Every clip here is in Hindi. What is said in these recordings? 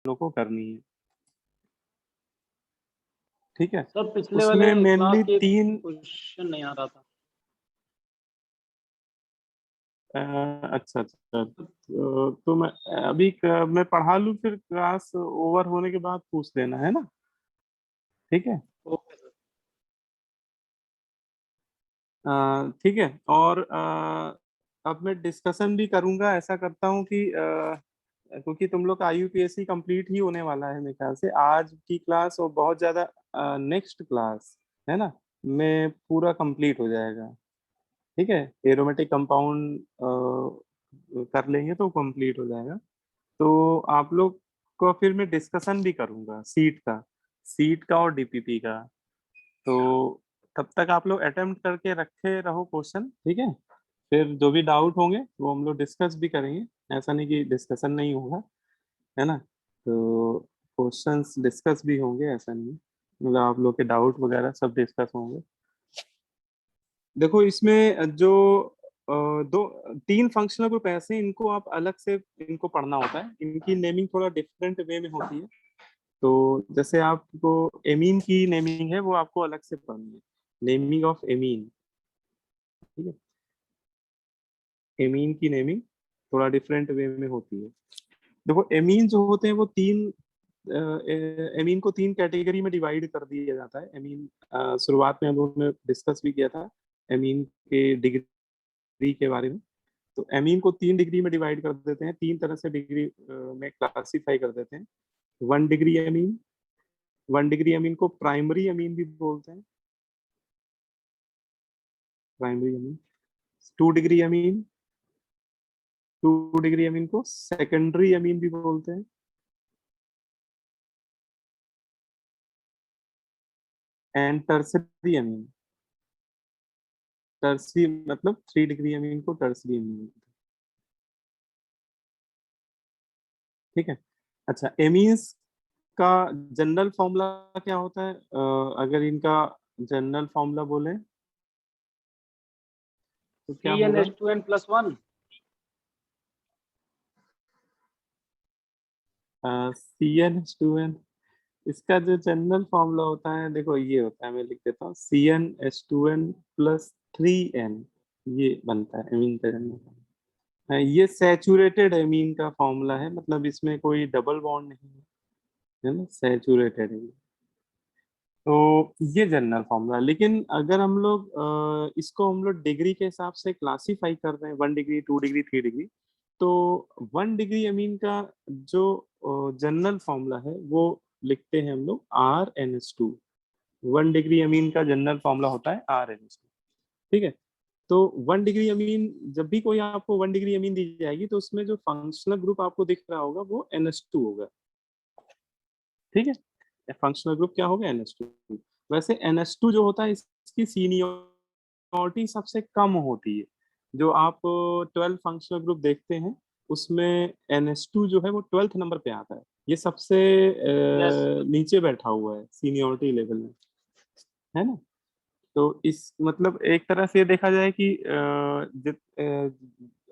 लोग को करनी है, ठीक है। सर पिछले वाले उसमें मेनली क्लास के 3 क्वेश्चन नहीं आ रहा था। अच्छा अच्छा, तो मैं अभी मैं पढ़ा लूँ, फिर क्लास ओवर होने के बाद पूछ लेना, है ना, ठीक है। Okay sir. ठीक है। और अब मैं डिस्कशन भी करूंगा, ऐसा करता हूँ कि क्योंकि तुम लोग का IUPAC कंप्लीट ही होने वाला है मेरे ख्याल से, आज की क्लास और बहुत ज़्यादा नेक्स्ट क्लास, है ना, में पूरा कंप्लीट हो जाएगा, ठीक है। एरोमेटिक कंपाउंड कर लेंगे तो कंप्लीट हो जाएगा। तो आप लोग को फिर मैं डिस्कशन भी करूंगा सीट का और DPP का। तो तब तक आप लोग अटेम्प्ट करके रखे रहो क्वेश्चन, ठीक है। फिर जो भी डाउट होंगे वो हम लोग डिस्कस भी करेंगे, ऐसा नहीं कि डिस्कशन नहीं होगा, है ना। तो क्वेश्चंस डिस्कस भी होंगे, ऐसा नहीं है। मतलब आप लोग के डाउट वगैरह सब डिस्कस होंगे। देखो इसमें जो दो 3 फंक्शनल ग्रुप ऐसे हैं, इनको आप अलग से इनको पढ़ना होता है, इनकी नेमिंग थोड़ा डिफरेंट वे में होती है। तो जैसे आपको एमीन की नेमिंग है वो आपको अलग से पढ़नी है, नेमिंग ऑफ एमीन, ठीक है। एमीन की नेमिंग थोड़ा डिफरेंट वे में होती है। देखो एमीन जो होते हैं वो एमीन को 3 कैटेगरी में डिवाइड कर दिया जाता है। एमीन शुरुआत में हम लोगों ने डिस्कस भी किया था एमीन के डिग्री के बारे में। तो एमीन को 3 डिग्री में डिवाइड कर देते हैं, 3 तरह से डिग्री में क्लासीफाई कर देते हैं। 1 डिग्री एमीन, 1 डिग्री एमीन को प्राइमरी एमीन भी बोलते हैं, primary amine. 2 degree amine, 2 degree amine को सेकेंडरी अमीन भी बोलते हैं। एंड टर्सरी अमीन, टर्सरी मतलब 3 डिग्री अमीन को टर्सरी अमीन बोलते हैं, ठीक है। अच्छा, एमीन्स का जनरल फॉर्मूला क्या होता है? अगर इनका जनरल फॉर्मूला बोले तो क्या होगा? CnH2n+1। CnH2n, इसका जो जनरल फॉर्मूला होता है देखो ये होता है, मैं लिख देता हूँ, CnH2n+3n, ये बनता है एमीन का जनरल फॉर्मूला। ये सैचुरेटेड एमीन का फॉर्मूला है, मतलब इसमें कोई डबल बॉन्ड नहीं है, है ना, सैचुरेटेड एमीन। तो ये जनरल फॉर्मूला। लेकिन अगर हम लोग इसको हम लोग डिग्री के हिसाब से क्लासीफाई कर रहे हैं, 1 डिग्री, 2 डिग्री, 3 डिग्री, तो 1 डिग्री अमीन का जो जनरल फॉर्मूला है वो लिखते हैं हम लोग RnH2। 1 डिग्री अमीन का जनरल फॉर्मूला होता है RnH2, ठीक है। तो 1 डिग्री अमीन, जब भी कोई आपको 1 डिग्री अमीन दी जाएगी तो उसमें जो फंक्शनल ग्रुप आपको दिख रहा होगा वो NH2 होगा, ठीक है। फंक्शनल ग्रुप क्या होगा? NH2। वैसे NH2 जो होता है इसकी सीनियरिटी सबसे कम होती है। जो आप 12 फंक्शनल ग्रुप देखते हैं उसमें NH2 जो है वो 12th नंबर पे आता है। ये सबसे यस। नीचे बैठा हुआ है सीनियरिटी लेवल में, है ना। तो इस मतलब एक तरह से देखा जाए कि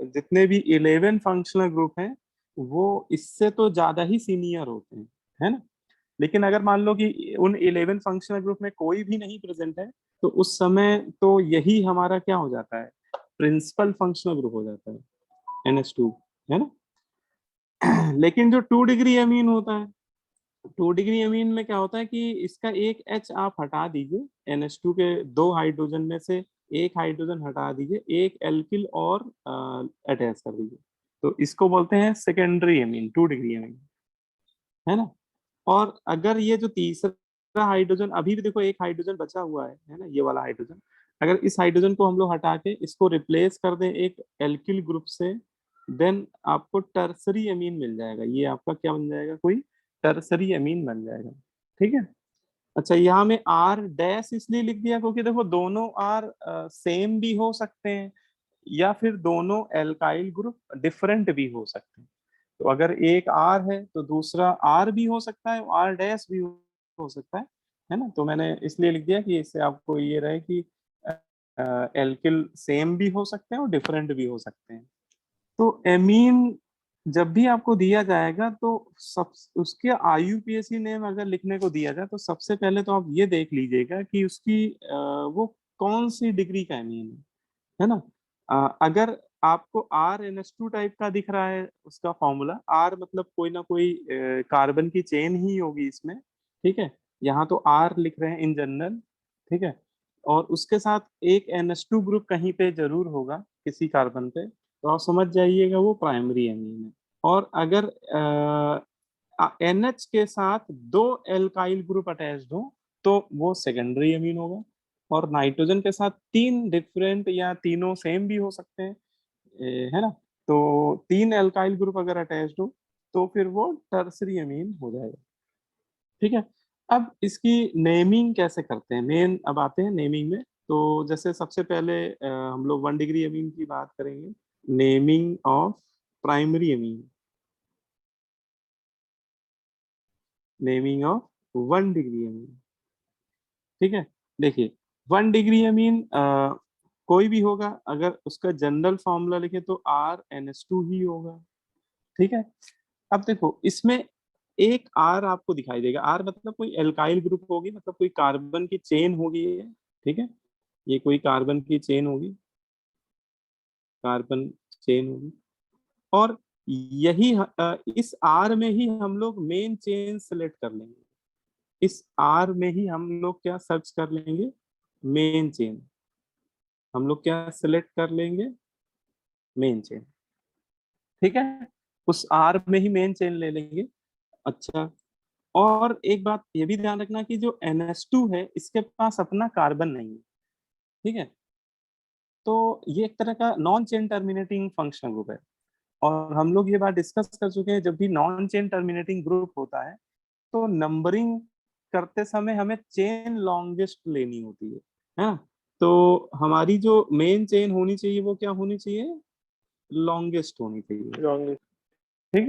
जितने भी 11 फंक्शनल ग्रुप हैं वो इससे तो ज्यादा ही सीनियर होते हैं, है ना। लेकिन अगर मान लो कि उन 11 फंक्शनल ग्रुप में कोई भी नहीं प्रेजेंट है तो उस समय तो यही हमारा क्या हो जाता है? प्रिंसिपल फंक्शनल ग्रुप हो जाता है, NH2, है ना। लेकिन जो 2 डिग्री अमीन होता है, 2 डिग्री अमीन में क्या होता है कि इसका एक H आप हटा दीजिए, NH2 के 2 हाइड्रोजन में से एक हाइड्रोजन हटा दीजिए, एक एल्किल और अटैच कर दीजिए, तो इसको बोलते हैं सेकेंडरी अमीन, 2 डिग्री अमीन, है ना। और अगर ये जो तीसरा हाइड्रोजन, अभी भी देखो एक हाइड्रोजन बचा हुआ है ना, ये वाला हाइड्रोजन, अगर इस हाइड्रोजन को हम लोग हटा के इसको रिप्लेस कर दें एक एल्किल ग्रुप से, देन आपको टर्सरी अमीन मिल जाएगा। ये आपका क्या बन जाएगा? कोई टर्सरी अमीन बन जाएगा, ठीक है। अच्छा, यहाँ में R डैश इसलिए लिख दिया क्योंकि देखो दोनों R सेम भी हो सकते हैं या फिर दोनों एल्काइल ग्रुप डिफरेंट भी हो सकते हैं। तो अगर एक R है तो दूसरा R भी हो सकता है, R डैश भी हो सकता है ना। तो मैंने इसलिए लिख दिया कि इससे आपको ये रहे कि एल्किल सेम भी हो सकते हैं और डिफरेंट भी हो सकते हैं। तो एमीन जब भी आपको दिया जाएगा तो सब उसके IUPAC नेम अगर लिखने को दिया जाए तो सबसे पहले तो आप ये देख लीजिएगा कि उसकी वो कौन सी डिग्री का एमीन है ना। अगर आपको RNS2 टाइप का दिख रहा है उसका फॉर्मूला, R मतलब कोई ना कोई कार्बन की चेन ही होगी इसमें, ठीक है। यहाँ तो R लिख रहे हैं इन जनरल, ठीक है। और उसके साथ एक NH2 ग्रुप कहीं पे जरूर होगा किसी कार्बन पे, तो आप समझ जाइएगा वो प्राइमरी एमीन है। और अगर NH के साथ दो एल्काइल ग्रुप अटैच्ड हो तो वो सेकेंडरी एमीन होगा। और नाइट्रोजन के साथ तीन डिफरेंट या तीनों सेम भी हो सकते हैं, है ना। तो तीन एल्काइल ग्रुप अगर अटैच्ड हो तो फिर वो टर्सरी एमीन हो जाएगा, ठीक है। अब इसकी नेमिंग कैसे करते हैं, मेन अब आते हैं नेमिंग में। तो जैसे सबसे पहले हम लोग 1 डिग्री एमीन की बात करेंगे, naming of primary amine, naming of 1 degree amine, ठीक है। देखिए 1 डिग्री अमीन कोई भी होगा, अगर उसका जनरल फॉर्मूला लिखे तो RNS2 ही होगा, ठीक है। अब देखो इसमें एक R आपको दिखाई देगा, R मतलब कोई एल्काइल ग्रुप होगी, मतलब कोई कार्बन की चेन होगी ये, ठीक है। ये कोई कार्बन की चेन होगी, कार्बन चेन होगी। और यही इस R में ही हम लोग मेन चेन सेलेक्ट कर लेंगे, इस R में ही हम लोग क्या सर्च कर लेंगे, मेन चेन हम लोग क्या सेलेक्ट कर लेंगे, मेन चेन, ठीक है। उस R में ही मेन चेन ले लेंगे। अच्छा, और एक बात ये भी ध्यान रखना कि जो NH2 है इसके पास अपना कार्बन नहीं है, ठीक है। तो ये एक तरह का non chain terminating functional group है। और हम लोग ये बात डिस्कस कर चुके हैं, जब भी नॉन चेन टर्मिनेटिंग ग्रुप होता है तो नंबरिंग करते समय हमें चेन लॉन्गेस्ट लेनी होती है ना। तो हमारी जो मेन चेन होनी चाहिए वो क्या होनी चाहिए, लॉन्गेस्ट होनी चाहिए, लॉन्गेस्ट। ठीक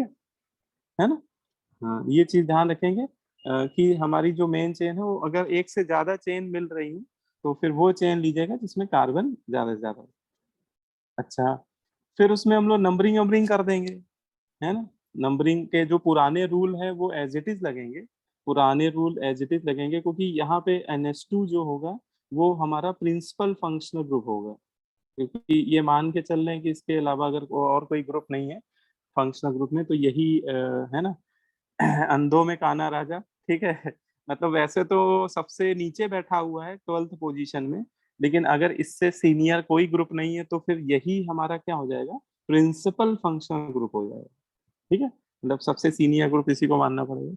है ना। हाँ, ये चीज ध्यान रखेंगे कि हमारी जो मेन चेन है वो अगर एक से ज्यादा चेन मिल रही हो तो फिर वो चेन लीजिएगा जिसमें कार्बन ज्यादा से ज्यादा हो। अच्छा, फिर उसमें हम लोग नंबरिंग वंबरिंग कर देंगे, है ना। नंबरिंग के जो पुराने रूल है वो एज इट इज लगेंगे, पुराने रूल एज इट इज लगेंगे, क्योंकि यहाँ पे NH2 जो होगा वो हमारा प्रिंसिपल फंक्शनल ग्रुप होगा, क्योंकि ये मान के चल रहे हैं कि इसके अलावा अगर और कोई ग्रुप नहीं है फंक्शनल ग्रुप में, तो यही है ना। अंधों में काना राजा, ठीक है। मतलब वैसे तो सबसे नीचे बैठा हुआ है 12th पोजीशन में, लेकिन अगर इससे सीनियर कोई ग्रुप नहीं है तो फिर यही हमारा क्या हो जाएगा, प्रिंसिपल फंक्शनल ग्रुप हो जाएगा, ठीक है। मतलब सबसे सीनियर ग्रुप इसी को मानना पड़ेगा।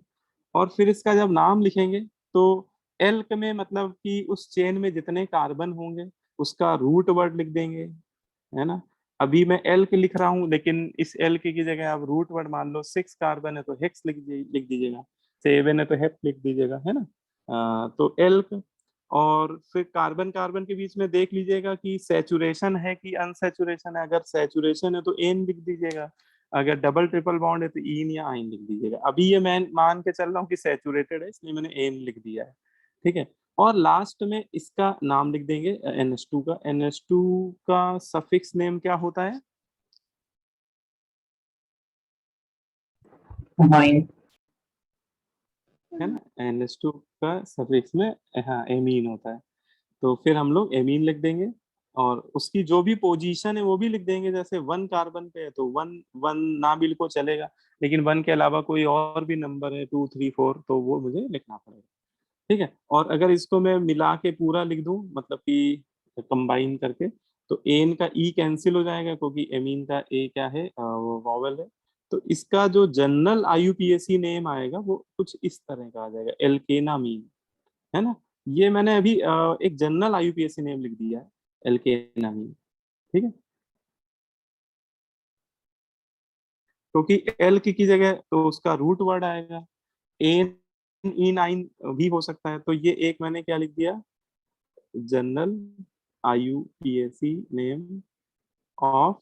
और फिर इसका जब नाम लिखेंगे तो एल्क में मतलब कि उस चेन में जितने कार्बन होंगे उसका रूट वर्ड लिख देंगे, है ना। अभी मैं एल्क लिख रहा हूँ लेकिन इस एल्क की जगह आप रूट वर्ड मान लो, 6 कार्बन है तो हेक्स लिख दीजिएगा, 7 है तो हेप लिख दीजिएगा, है ना। तो एल्क। और फिर कार्बन कार्बन के बीच में देख लीजिएगा कि सैचुरेशन है कि अनसैचुरेशन है, अगर सैचुरेशन है तो एन लिख दीजिएगा, अगर डबल ट्रिपल बॉन्ड है तो इन या आइन लिख दीजिएगा। अभी ये मैं मान के चल रहा हूँ कि सैचुरेटेड है इसलिए मैंने एन लिख दिया है, ठीक है। और लास्ट में इसका नाम लिख देंगे NH2 का, NH2 का सफिक्स नेम क्या होता है, माइन। है ना। NH2 का सफिक्स में हाँ एमीन होता है, तो फिर हम लोग एमीन लिख देंगे। और उसकी जो भी पोजीशन है वो भी लिख देंगे, जैसे 1 कार्बन पे है तो 1 1 ना भी लिखो चलेगा, लेकिन 1 के अलावा कोई और भी नंबर है 2 3 4 तो वो मुझे लिखना पड़ेगा, ठीक है। और अगर इसको मैं मिला के पूरा लिख दूं मतलब कि कंबाइन करके, तो एन का ई कैंसिल हो जाएगा क्योंकि एमीन का ए क्या है, वो वॉवेल है। तो इसका जो जनरल IUPAC नेम आएगा वो कुछ इस तरह का आ जाएगा, एल्केनामीन, है ना। ये मैंने अभी एक जनरल IUPAC नेम लिख दिया है, एल्केनामीन, ठीक है। क्योंकि एल की जगह तो उसका रूट वर्ड आएगा, एन E9 भी हो सकता है, तो ये एक मैंने क्या लिख दिया, general IUPAC name of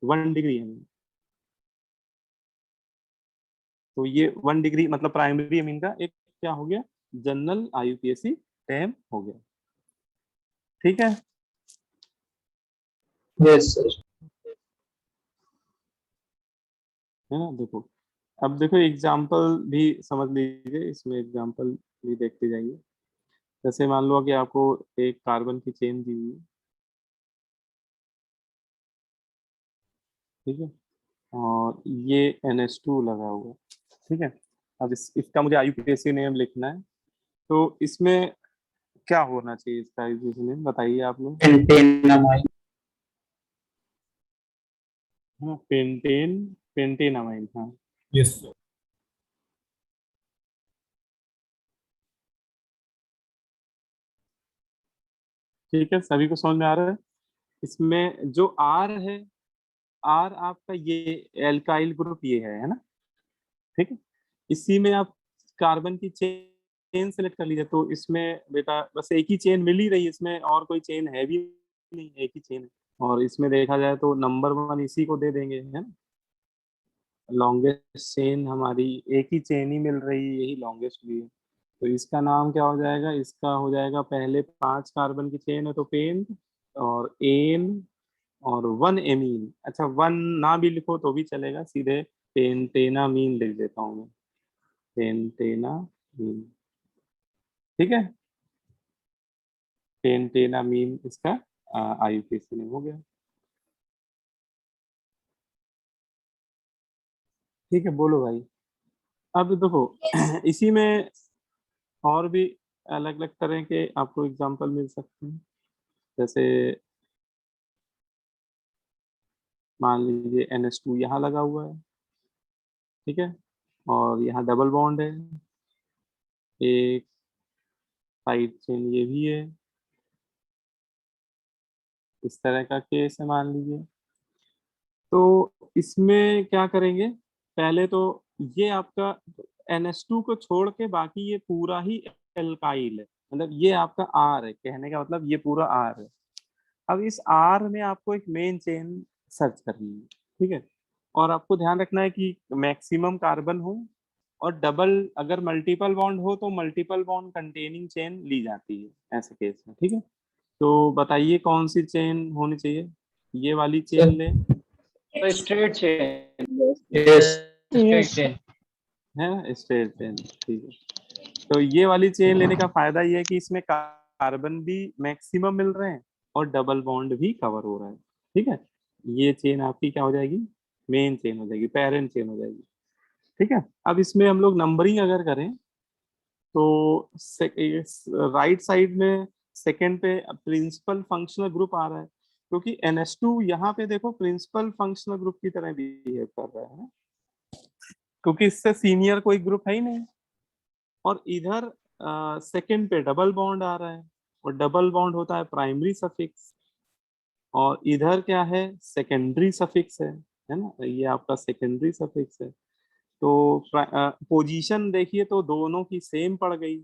1 degree amine. तो ये 1 डिग्री मतलब प्राइमरी एमीन का एक क्या हो गया, जनरल IUPAC नेम हो गया, ठीक है। Yes sir. है ना। देखो अब देखो एग्जाम्पल भी समझ लीजिए, इसमें एग्जाम्पल भी देखते जाइए। जैसे मान लो कि आपको एक कार्बन की चेन दी हुई है, ठीक है, और ये NH2 लगा हुआ है, ठीक है। अब इसका मुझे IUPAC नेम लिखना है, तो इसमें क्या होना चाहिए इसका IUPAC नेम, बताइए आप लोग। पेंटेनामाइन। हाँ, पेंटेनामाइन, हाँ। यस। ठीक है, सभी को समझ में आ रहा है। इसमें जो R है, R आपका ये एल्काइल ग्रुप ये है ना, ठीक है। इसी में आप कार्बन की चेन सेलेक्ट कर लीजिए, तो इसमें बेटा बस एक ही चेन मिल ही रही है, इसमें और कोई चेन है भी नहीं, एक ही चेन है। और इसमें देखा जाए तो नंबर 1 इसी को दे देंगे, है ना। लॉन्गेस्ट चेन हमारी एक ही चेन ही मिल रही है, यही लॉन्गेस्ट भी है। तो इसका नाम क्या हो जाएगा, इसका हो जाएगा, पहले 5 कार्बन की चेन है तो पेंट, और एन, और 1 एमीन। अच्छा 1 ना भी लिखो तो भी चलेगा, सीधे पेंटेनामीन लिख देता हूँ मैं, पेंटेनामीन, ठीक है। पेंटेनामीन इसका IUPAC नेम हो गया। ठीक है, बोलो भाई। अब देखो इसी में और भी अलग अलग तरह के आपको एग्जांपल मिल सकते हैं। जैसे मान लीजिए NH2 यहाँ लगा हुआ है, ठीक है, और यहाँ डबल बॉन्ड है, एक साइड चेन ये भी है, इस तरह का केस है मान लीजिए। तो इसमें क्या करेंगे, पहले तो ये आपका NH2 को छोड़ के बाकी ये पूरा ही एल्काइल है, मतलब ये आपका R है, कहने का मतलब ये पूरा R है। अब इस R में आपको एक मेन चेन सर्च करनी है, ठीक है। और आपको ध्यान रखना है कि मैक्सिमम कार्बन हो, और डबल अगर मल्टीपल बॉन्ड हो तो मल्टीपल बॉन्ड कंटेनिंग चेन ली जाती है ऐसे केस में, ठीक है। तो बताइए कौन सी चेन होनी चाहिए, ये वाली चेन ले, तो straight chain. Yes straight chain. है स्ट्रेट चेन, ठीक है। तो ये वाली चेन लेने का फायदा ये है कि इसमें कार्बन भी मैक्सिमम मिल रहे हैं और डबल बॉन्ड भी कवर हो रहा है, ठीक है। ये चेन आपकी क्या हो जाएगी, मेन चेन हो जाएगी, पेरेंट चेन हो जाएगी, ठीक है। अब इसमें हम लोग नंबरिंग अगर करें तो राइट साइड में सेकंड पे प्रिंसिपल फंक्शनल ग्रुप आ रहा है, क्योंकि NH2 यहाँ पे देखो प्रिंसिपल फंक्शनल ग्रुप की तरह बिहेव कर रहा है, क्योंकि इससे सीनियर कोई ग्रुप है ही नहीं। और इधर सेकंड पे डबल बॉन्ड आ रहा है, और डबल बॉन्ड होता है प्राइमरी सफिक्स, और इधर क्या है, सेकेंडरी सफिक्स है ना, ये आपका सेकेंडरी सफिक्स है। तो पोजीशन देखिए तो दोनों की सेम पड़ गई,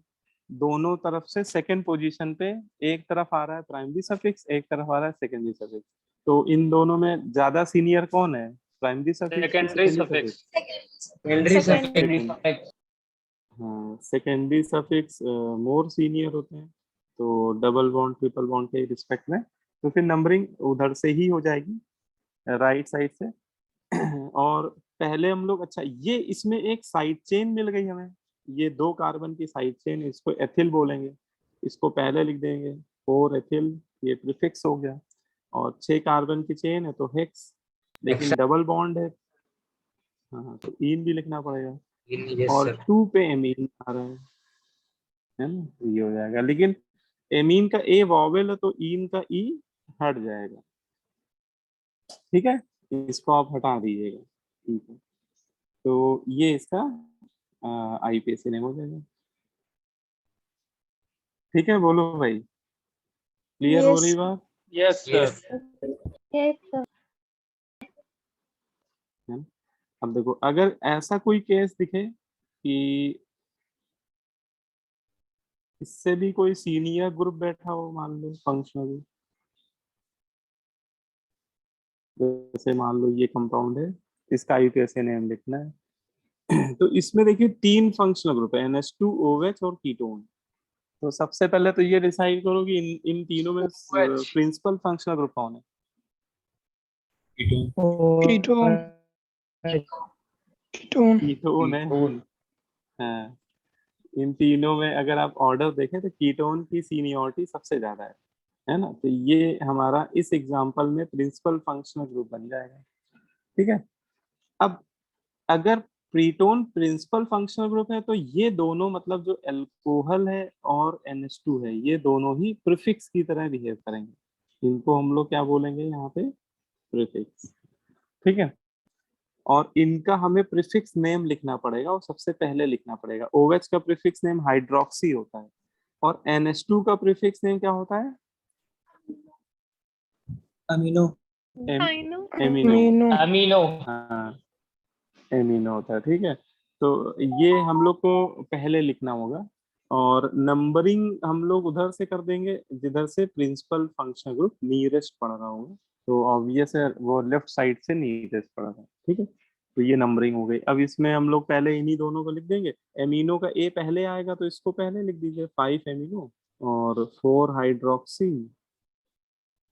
दोनों तरफ से सेकंड पोजीशन पे एक तरफ आ रहा है प्राइमरी सफिक्स, एक तरफ आ रहा है सेकेंडरी सफिक्स। तो इन दोनों में ज्यादा सीनियर कौन है, प्राइमरी सफिक्स की secondary secondary suffix. Suffix. Secondary secondary suffix. हाँ, सेकेंडरी सफिक्स मोर सीनियर होते हैं, तो डबल बॉन्ड ट्रिपल बॉन्ड के रिस्पेक्ट में, तो फिर नंबरिंग उधर से ही हो जाएगी, राइट साइड से। और पहले हम लोग, अच्छा ये इसमें एक साइड चेन मिल गई हमें, ये 2 कार्बन की साइड चेन, इसको एथिल बोलेंगे, इसको पहले लिख देंगे 4 एथिल, ये प्रीफिक्स हो गया। और 6 कार्बन की चेन है तो हेक्स, लेकिन डबल बॉन्ड है, हाँ तो इन भी लिखना पड़ेगा। यस और सर 2 पे एमीन आ रहा है ना, ये हो जाएगा। लेकिन एमीन का ए वॉवेल है तो इन का ई हट जाएगा, ठीक है, इसको आप हटा दीजिएगा, ठीक है। तो ये इसका IUPAC नेम हो जाएगा, ठीक है। बोलो भाई, क्लियर हो रही बात, यस यस सर। है ना। अब देखो अगर ऐसा कोई केस दिखे कि इससे भी कोई सीनियर ग्रुप बैठा हो, मान लो फंक्शनल, जैसे मान लो ये कंपाउंड है, इसका IUPAC नेम लिखना है। तो इसमें देखिए 3 फंक्शनल ग्रुप है, NH2 OH और कीटोन। तो सबसे पहले तो ये डिसाइड करो कि इन तीनों में OH। प्रिंसिपल फंक्शनल ग्रुप कौन है। Ketone ketone. कीटोन कीटोन है। हाँ, इन तीनों में अगर आप ऑर्डर देखें तो कीटोन की सीनियरिटी सबसे ज्यादा है ना। तो ये हमारा इस एग्जांपल में प्रिंसिपल फंक्शनल ग्रुप बन जाएगा। ठीक है। अब अगर प्रीटोन प्रिंसिपल फंक्शनल ग्रुप है तो ये दोनों मतलब जो अल्कोहल है और NH2 है, ये दोनों ही प्रीफिक्स की तरह बिहेव करेंगे। इनको हम लोग क्या बोलेंगे यहाँ पे, प्रीफिक्स। ठीक है। और इनका हमें प्रीफिक्स नेम लिखना पड़ेगा और सबसे पहले लिखना पड़ेगा। OH का प्रीफिक्स नेम हाइड्रोक्सी होता है और NH2 का प्रीफिक्स नेम क्या होता है, अमीनो एमिनो। अमीनो। हाँ, एमिनो होता है। ठीक है। तो ये हम लोग को पहले लिखना होगा और नंबरिंग हम लोग उधर से कर देंगे जिधर से प्रिंसिपल फंक्शनल ग्रुप नियरेस्ट पड़ रहा होगा। तो ऑब्वियस है वो लेफ्ट साइड से नियरेस्ट पड़ रहा है। ठीक है। तो ये नंबरिंग हो गई। अब इसमें हम लोग पहले इन्हीं दोनों को लिख देंगे। एमिनो का ए पहले आएगा तो इसको पहले लिख दीजिए, 5 एमिनो और 4 हाइड्रोक्सी,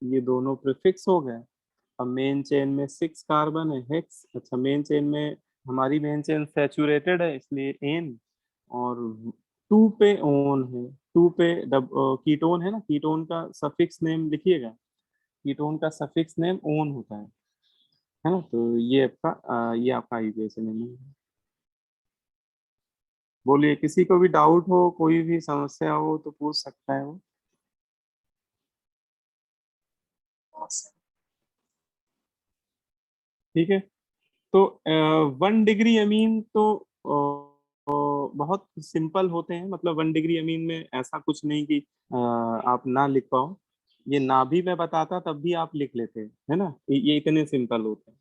ये दोनों प्रीफिक्स हो गए। अब मेन चेन में 6 कार्बन है, हेक्स। अच्छा, मेन चेन में हमारी मेन चेन सैचुरेटेड है इसलिए एन, और 2 पे ओन है, 2 पे कीटोन है ना, कीटोन का सफिक्स नेम लिखिएगा। कीटोन का सफिक्स नेम ओन होता है ना। तो ये आपका IUPAC नेम है। बोलिए, किसी को भी डाउट हो, कोई भी समस्या हो तो पूछ सकता है वो। ठीक है। तो 1 डिग्री अमीन तो बहुत सिंपल होते हैं। मतलब 1 डिग्री अमीन में ऐसा कुछ नहीं कि आप ना लिख पाओ। ये ना भी मैं बताता तब भी आप लिख लेते, है ना। ये इतने सिंपल होते हैं।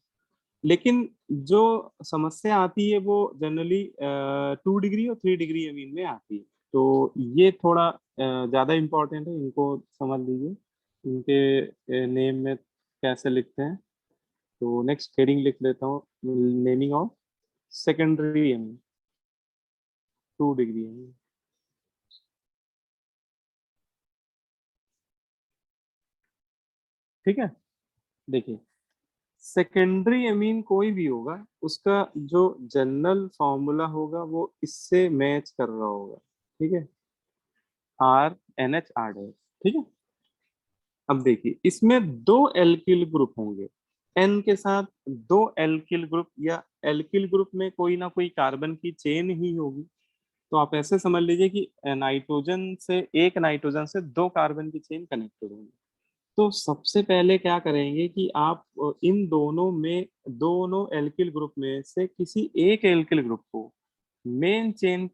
लेकिन जो समस्या आती है वो जनरली 2 डिग्री और 3 डिग्री अमीन में आती है। तो ये थोड़ा ज्यादा इम्पोर्टेंट है, इनको समझ लीजिए। इनके नेम में कैसे लिखते हैं। तो नेक्स्ट हेडिंग लिख लेता हूँ, naming of secondary amine, 2 degree amine. ठीक है। देखिए, सेकेंडरी एमीन कोई भी होगा, उसका जो जनरल फॉर्मूला होगा वो इससे मैच कर रहा होगा। ठीक है, RNH R। ठीक है। अब देखिए, इसमें 2 एल्किल ग्रुप होंगे, N के साथ 2 एल्किल ग्रुप, या एल्किल ग्रुप में कोई ना कोई कार्बन की चेन ही होगी। तो आप ऐसे समझ लीजिए कि एक नाइट्रोजन से 2 कार्बन की चेन कनेक्टेड होंगी। तो सबसे पहले क्या करेंगे कि आप इन दोनों एल्किल ग्रुप में से किसी एक एल्किल ग्रुप को मेन चेन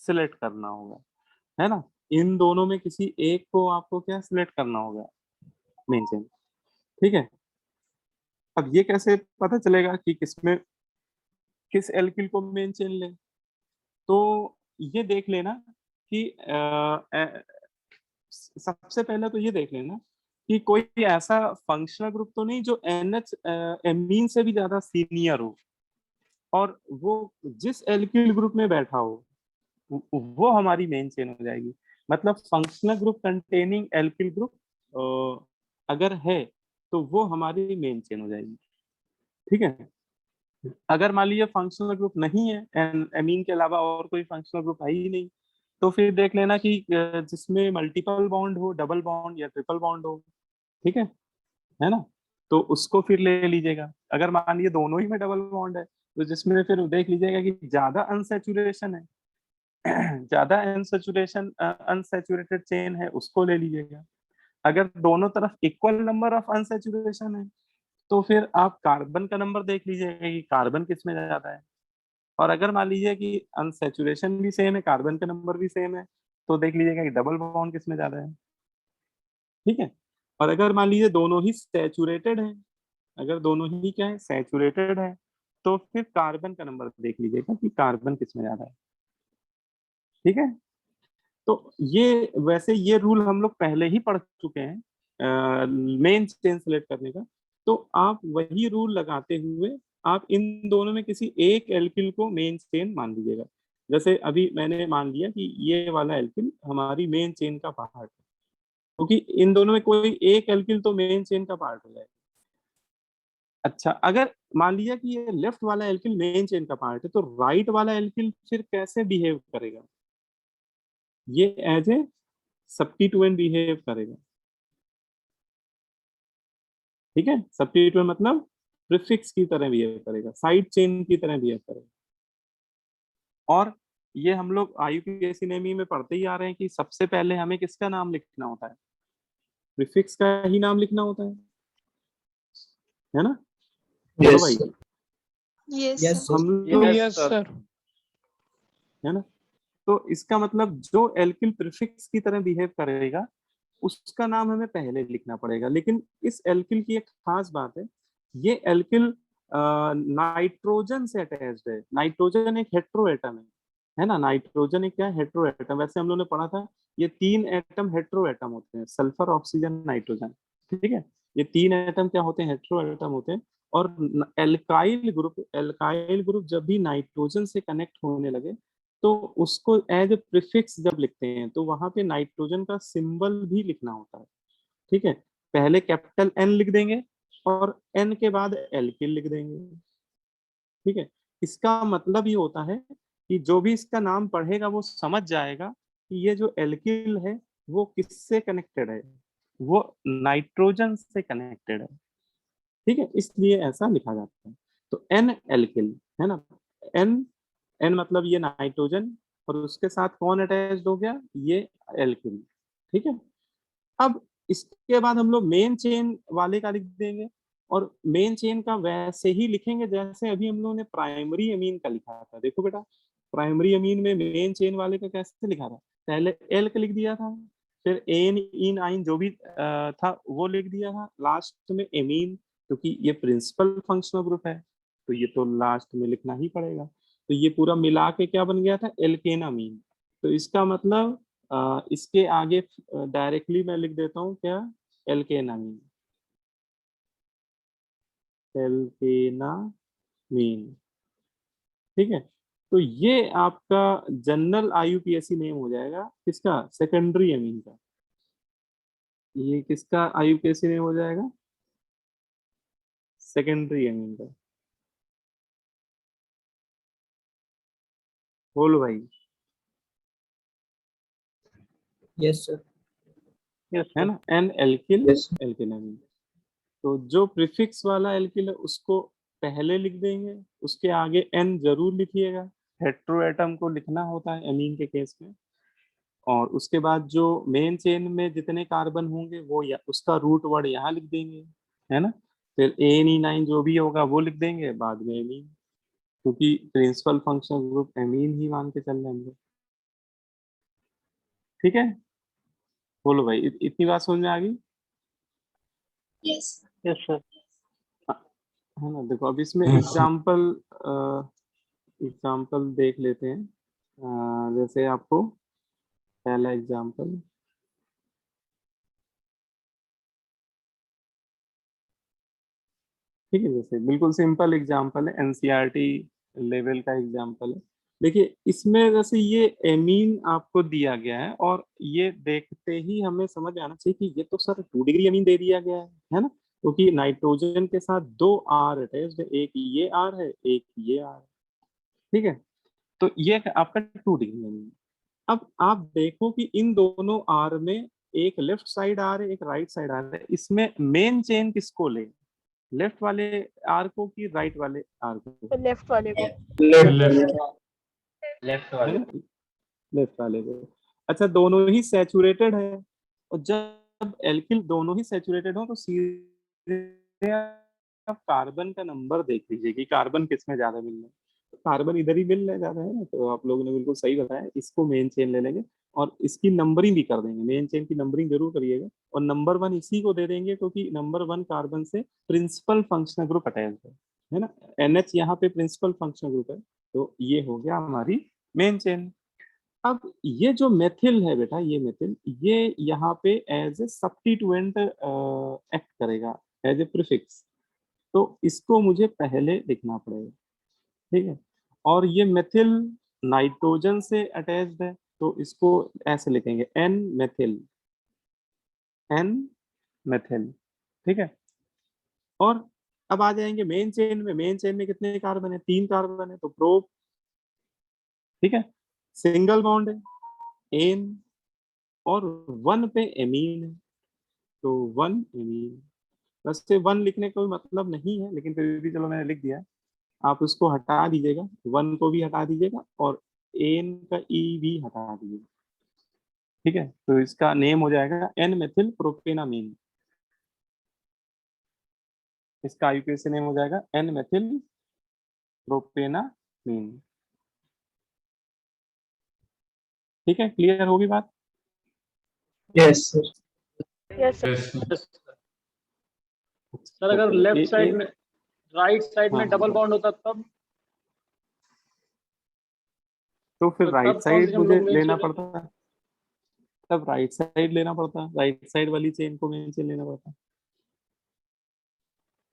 सिलेक्ट करना होगा, है ना। इन दोनों में किसी एक को आपको क्या सिलेक्ट करना होगा, मेन चेन। ठीक है। अब ये कैसे पता चलेगा कि किस एल्किल को मेन चेन ले। तो ये देख लेना कि सबसे पहले तो ये देख लेना कि कोई ऐसा फंक्शनल ग्रुप तो नहीं जो NH एमीन से भी ज्यादा सीनियर हो और वो जिस एल्किल ग्रुप में बैठा हो वो हमारी मेन चेन हो जाएगी। मतलब functional group containing alkyl group अगर है तो वो हमारी मेन चेन हो जाएगी। ठीक है। अगर मान लीजिए फंक्शनल ग्रुप नहीं है, एमीन के अलावा और कोई फंक्शनल ग्रुप है ही नहीं, तो फिर देख लेना कि जिसमें मल्टीपल बॉन्ड हो, डबल बॉन्ड या ट्रिपल बॉन्ड हो। ठीक है ना। तो उसको फिर ले लीजिएगा। अगर मान लीजिए दोनों ही में डबल बॉन्ड है तो जिसमें फिर देख लीजिएगा कि ज्यादा अनसेचुरेशन है, ज्यादा अनसेचुरेशन अनसेचुरेटेड चेन है, उसको ले लीजिएगा। अगर दोनों तरफ इक्वल नंबर ऑफ अनसेचुरेशन है तो फिर आप कार्बन का नंबर देख लीजिएगा कि कार्बन किस में ज्यादा है। और अगर मान लीजिए कि अनसेचुरेशन भी सेम है, कार्बन का नंबर भी सेम है, तो देख लीजिएगा कि डबल बॉन्ड किस में ज्यादा है। ठीक है। और अगर मान लीजिए दोनों ही सैचुरेटेड है, अगर दोनों ही क्या है, सैचुरेटेड है, तो फिर कार्बन का नंबर देख लीजिएगा कि कार्बन किस में ज्यादा है। ठीक है। तो ये वैसे ये रूल हम लोग पहले ही पढ़ चुके हैं मेन चेन सेलेक्ट करने का। तो आप वही रूल लगाते हुए आप इन दोनों में किसी एक एल्किल को मेन चेन मान लीजिएगा। जैसे अभी मैंने मान लिया कि ये वाला एल्किल हमारी मेन चेन का पार्ट है, क्योंकि इन दोनों में कोई एक एल्किल तो मेन चेन का पार्ट हो जाएगा। अच्छा, अगर मान लिया कि ये लेफ्ट वाला एल्किल मेन चेन का पार्ट है, तो राइट वाला एल्किल फिर कैसे बिहेव करेगा? ये एज ए सब्स्टिट्यूएंट बिहेव करेगा। ठीक है, सब्स्टिट्यूएंट मतलब प्रीफिक्स की तरह बिहेव करेगा, साइड चेन की तरह बिहेव करेगा। और ये हम लोग आईयूपीएसी नेमी में पढ़ते ही आ रहे हैं कि सबसे पहले हमें किसका नाम लिखना होता है? प्रीफिक्स का ही नाम लिखना होता है ना? बोलो भाई। यस हम लोग यस सर। है ना? तो इसका मतलब जो एल्किल प्रीफिक्स की तरह बिहेव करेगा उसका नाम हमें पहले लिखना पड़ेगा। लेकिन इस एल्किल की एक खास बात है, ये एल्किल नाइट्रोजन से अटैच्ड है। नाइट्रोजन एक हेट्रो एटम है ना? नाइट्रोजन एक क्या हेट्रो एटम? वैसे हम लोगों ने पढ़ा था ये 3 एटम हेट्रो एटम होते हैं, सल्फर, ऑक्सीजन, नाइट्रोजन। ठीक है, ये 3 एटम क्या होते हैं? हेट्रो एटम होते हैं। और एल्काइल ग्रुप जब भी नाइट्रोजन से कनेक्ट होने लगे तो उसको एज ए प्रीफिक्स जब लिखते हैं तो वहां पे नाइट्रोजन का सिंबल भी लिखना होता है। ठीक है, पहले कैपिटल एन लिख देंगे और एन के बाद एल्किल लिख देंगे। ठीक है, इसका मतलब ये होता है कि जो भी इसका नाम पढ़ेगा वो समझ जाएगा कि ये जो एल्किल है वो किससे कनेक्टेड है, वो नाइट्रोजन से कनेक्टेड है। ठीक है, इसलिए ऐसा लिखा जाता है। तो एन एल्किल है ना? एन एन मतलब ये नाइट्रोजन और उसके साथ कौन अटैच्ड हो गया? ये एल्किल। ठीक है, अब इसके बाद हम लोग मेन चेन वाले का लिख देंगे और मेन चेन का वैसे ही लिखेंगे जैसे अभी हम लोगों ने प्राइमरी अमीन का लिखा था। देखो बेटा, प्राइमरी अमीन में मेन चेन वाले का कैसे लिखा था? पहले एल का लिख दिया था, फिर एन इन आइन जो भी था वो लिख दिया था, लास्ट में एमीन, क्योंकि ये प्रिंसिपल फंक्शनल ग्रुप है तो ये तो लास्ट में लिखना ही पड़ेगा। तो ये पूरा मिला के क्या बन गया था? एल्केन अमीन। तो इसका मतलब इसके आगे डायरेक्टली मैं लिख देता हूँ क्या? एल्केनामीन। एल्केनामीन। ठीक है, तो ये आपका जनरल आईयूपीएसी नेम हो जाएगा किसका? सेकेंडरी अमीन का। ये किसका आईयूपीएसी नेम हो जाएगा? सेकेंडरी अमीन का। बोलो भाई। Yes sir. यस है सर। ना? N alkyl yes alkanamine. तो जो प्रीफिक्स वाला एल्किल है उसको पहले लिख देंगे, उसके आगे एन जरूर लिखिएगा, हेट्रो एटम को लिखना होता है अमीन के केस में। और उसके बाद जो मेन चेन में जितने कार्बन होंगे वो उसका रूट वर्ड यहाँ लिख देंगे, है ना? फिर ANE9 जो भी होगा वो लिख देंगे बाद में एमीन, क्योंकि प्रिंसिपल फंक्शनल ग्रुप एमीन ही मान के चल रहे हैं हम लोग। ठीक है, बोलो भाई, इतनी बात समझ में आ गई? Yes yes sir. है ना? देखो अब इसमें एग्जाम्पल देख लेते हैं। जैसे आपको पहला एग्जाम्पल, ठीक है, जैसे बिल्कुल सिंपल एग्जाम्पल है, एनसीईआरटी लेवल का एग्जाम्पल है। देखिए इसमें जैसे ये एमीन आपको दिया गया है और ये देखते ही हमें समझ आना चाहिए कि ये तो सर 2 डिग्री अमीन दे दिया गया है ना? क्योंकि नाइट्रोजन के साथ 2 आर अटैच्ड है, एक ये आर है एक ये आर। ठीक है, तो ये आपका 2 डिग्री अमीन। अब आप देखो कि इन दोनों आर में एक लेफ्ट साइड आर है एक राइट साइड आर है, इसमें मेन चेन किसको ले? लेफ्ट वाले आर को कि राइट वाले आर को? लेफ्ट वाले को। लेफ्ट है वाले। ना? लेफ्ट वाले को। अच्छा, दोनों ही सैचुरेटेड है और जब एल्किल दोनों ही सैचुरेटेड हो तो सीधे आप कार्बन का नंबर देख लीजिए कि कार्बन किसमें ज्यादा मिल रहा है। तो कार्बन इधर ही मिल रहा है ज्यादा, है ना? तो आप लोगों ने बिल्कुल सही बताया, इसको मेन चेन ले लेंगे और इसकी नंबरिंग भी कर देंगे। मेन चेन की नंबरिंग जरूर करिएगा और नंबर 1 इसी को दे देंगे क्योंकि नंबर 1 कार्बन से प्रिंसिपल फंक्शनल ग्रुप अटैच है ना? NH यहाँ पे प्रिंसिपल फंक्शनल ग्रुप है, तो ये हो गया हमारी मेन चेन। अब ये जो मेथिल है बेटा, ये मेथिल ये यहाँ पे एज ए सब्स्टिट्यूएंट एक्ट करेगा, एज ए प्रीफिक्स। तो इसको मुझे पहले लिखना पड़ेगा। ठीक है, और ये मेथिल नाइट्रोजन से अटैच्ड है तो इसको ऐसे लिखेंगे एन मेथिल, एन मेथिल। ठीक है, और अब आ जाएंगे मेन चेन में। मेन चेन में कितने कार्बन है? 3 कार्बन है, तो प्रोप, ठीक है, सिंगल बॉन्ड है एन, और 1 पे एमीन है, तो 1 एमीन। वैसे 1 लिखने का कोई मतलब नहीं है, लेकिन फिर भी चलो मैंने लिख दिया। आप उसको हटा दीजिएगा, 1 को भी हटा दीजिएगा, और एन का ई भी हटा दीजिएगा, ठीक है। तो इसका नेम हो जाएगा एन मेथिल प्रोपेनामीन। इसका आईयूपीएसी नेम हो जाएगा एन मेथिल प्रोपेनामीन। ठीक है, क्लियर होगी बात? Yes, sir. Yes, sir. Sir अगर लेफ्ट साइड में, राइट साइड हाँ, में डबल बॉन्ड होता तब? तो फिर तो राइट तब कौन सी साइड हम मुझे लोग मेन लेना चेन लेते? पड़ता है, तब राइट साइड लेना पड़ता है, राइट साइड वाली चेन को मेन चेन लेना पड़ता है।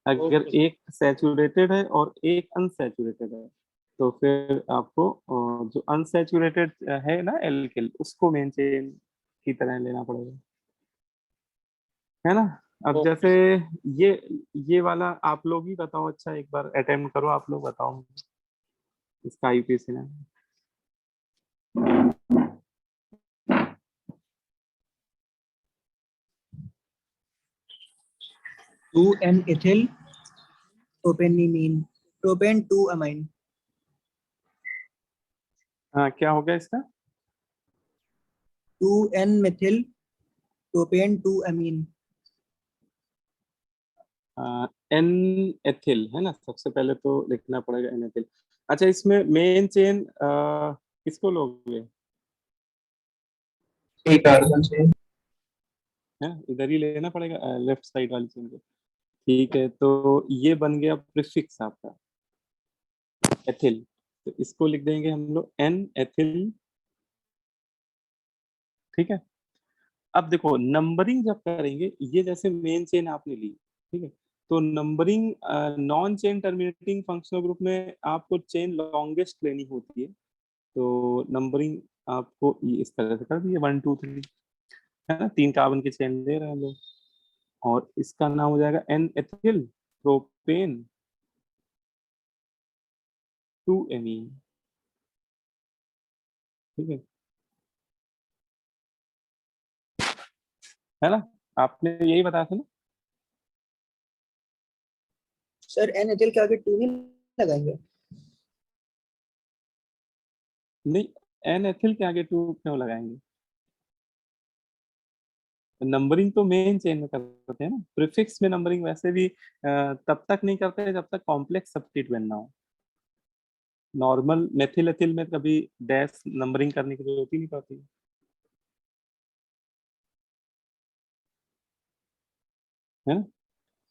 अगर ओके सर। एक सैचुरेटेड है और एक अनसैचुरेटेड है, तो फिर आपको जो अनसैचुरेटेड है ना एल्किल, उसको मेन चेन की तरह लेना पड़ेगा, है ना। अब ओके जैसे सर। ये ये वाला आप लोग ही बताओ, अच्छा एक बार अटेम्प्ट करो, आप लोग बताओ इसका आईयूपीएसी ना। 2N-ethyl propanamine, propane 2-amine. हाँ, क्या हो गया इसका? 2N-methyl propane 2-amine. N ethyl है ना, सबसे पहले तो लिखना पड़ेगा एन एथिल। अच्छा, इसमें मेन चेन किसको लोगे? एक कार्बन से। है, इधर ही लेना पड़ेगा लेफ्ट साइड वाली चेन को। ठीक है, तो ये बन गया प्रीफिक्स आपका एथिल, तो इसको लिख देंगे हम लोग एन एथिल, ठीक है। अब देखो नंबरिंग जब करेंगे, ये जैसे मेन चेन आपने ली, ठीक है, तो numbering non chain terminating functional group में आपको चेन लॉन्गेस्ट लेनी होती है, तो नंबरिंग आपको इस तरह से कर दिए 1 2 3, है ना, 3 कार्बन की चेन ले रहे हैं हम लोग, और इसका नाम हो जाएगा एन एथिल प्रोपेन 2 एमीन, ठीक है ना। आपने यही बताया था ना? सर N-ethyl के आगे 2 नहीं लगाएंगे? नहीं, एन एथिल के आगे 2 क्यों लगाएंगे? नंबरिंग तो मेन चेन में करते हैं ना, प्रीफिक्स में नंबरिंग वैसे भी तब तक नहीं करते जब तक कॉम्प्लेक्स सब्स्टिट्यूएंट ना हो। नॉर्मल मेथिल एथिल में कभी डैश नंबरिंग करने की जरूरत ही नहीं पड़ती, है ना।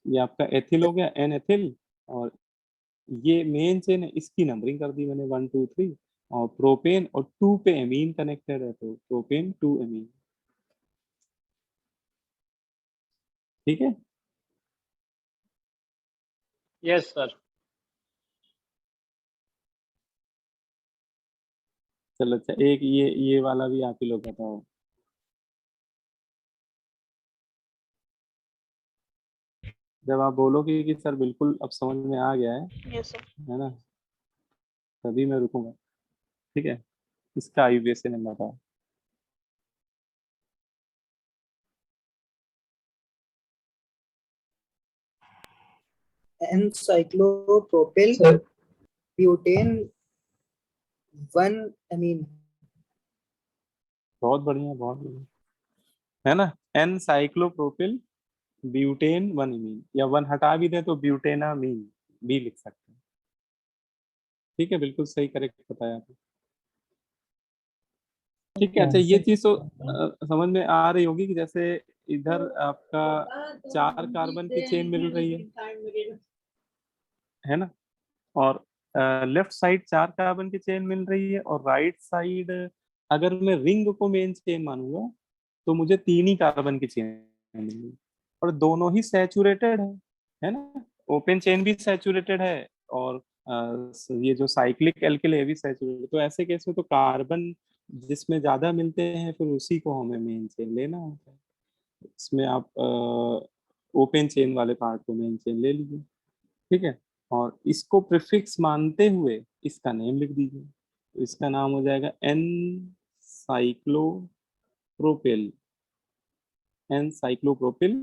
ये आपका एथिल हो गया एन एथिल, और ये मेन चेन है, इसकी नंबरिंग कर दी मैंने 1 2 3, और प्रोपेन और 2 पे एमीन कनेक्टेड है, तो प्रोपेन 2 एमीन, ठीक है। Yes sir. चलो अच्छा, एक ये वाला भी आप ही लोग बताओ। जब आप बोलोगे कि सर बिल्कुल अब समझ में आ गया Yes, sir. है ना, तभी मैं रुकूंगा, ठीक है। इसका आईयूपीएसी नंबर बताओ। N-cyclopropyl sir butane 1-amine. बहुत बढ़िया, बहुत बढ़िया, है ना। एन साइक्लोप्रोपिल ब्यूटेन 1 इमीन, या 1 हटा भी दे तो ब्यूटेनामीन भी लिख सकते हैं, ठीक है, बिल्कुल सही, करेक्ट बताया आपने। ठीक है, अच्छा ये चीज तो समझ में आ रही होगी कि जैसे इधर आपका 4 कार्बन की चेन मिल रही है ना, और लेफ्ट साइड 4 कार्बन की चेन मिल रही है, और राइट साइड अगर मैं रिंग को मेन चेन मानूंगा, तो मुझे 3 ही कार्बन की चेन मिलेगी, और दोनों ही सैचुरेटेड है ना। ओपन चेन भी सैचुरेटेड है, और ये जो साइक्लिक एल्किल है भी सैचुरेटेड, तो ऐसे केस में तो कार्बन जिसमें ज्यादा मिलते हैं फिर उसी को हमें मेन चेन लेना होता है। इसमें आप ओपन चेन वाले पार्ट को मेन चेन ले लीजिए, ठीक है, और इसको प्रीफिक्स मानते हुए इसका नेम लिख दीजिए, तो इसका नाम हो जाएगा N cyclopropyl, N cyclopropyl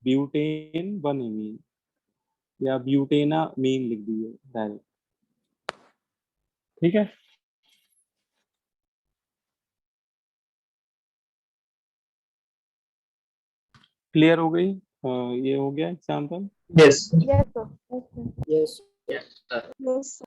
butane 1 amine, या ब्यूटेना मीन लिख दीजिए डायरेक्ट। ठीक है, क्लियर हो गई? ये हो गया example. Yes. Yes, sir. Yes, sir. Yes. Yes, sir. Yes, sir.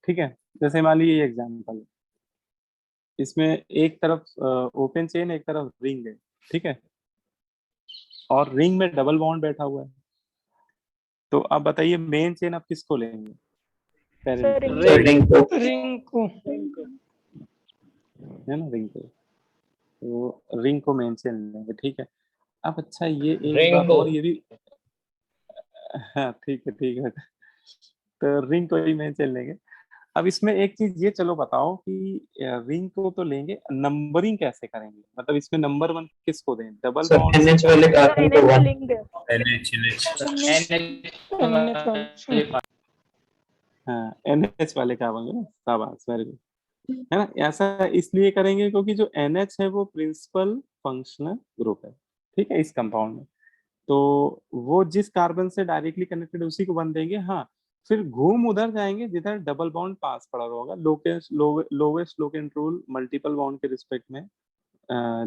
ठीक है, जैसे मान लीजिए ये एग्जाम्पल है, इसमें एक तरफ ओपन चेन, एक तरफ रिंग है, ठीक है, और रिंग में डबल बॉन्ड बैठा हुआ है। तो अब बताइए मेन चेन आप किसको लेंगे? Sir, पेरेंट, Ring को. ring को. है ना, रिंग को, तो रिंग को मेन चेन लेंगे। ठीक है, अब अच्छा ये एक Ring बात को. और ये भी, हाँ ठीक है ठीक है, तो रिंग को ही मेन चेन लेंगे। अब इसमें एक चीज ये चलो बताओ कि रिंग को तो लेंगे, नंबरिंग कैसे करेंगे? मतलब इसमें नंबर 1 किसको दें? डबल Sir, बॉन्ड NH वाले कार्बन को 1. लिंक है. हाँ, NH वाले कार्बन है ना, शाबाश, वेरी गुड, है ना। ऐसा इसलिए करेंगे क्योंकि जो NH है वो प्रिंसिपल फंक्शनल ग्रुप है, ठीक है, इस कंपाउंड में। तो वो जिस कार्बन से डायरेक्टली कनेक्टेड उसी को बन देंगे। हाँ, फिर घूम उधर जाएंगे जिधर डबल बॉन्ड पास पड़ा होगा। Lowest locant rule multiple bond के रिस्पेक्ट में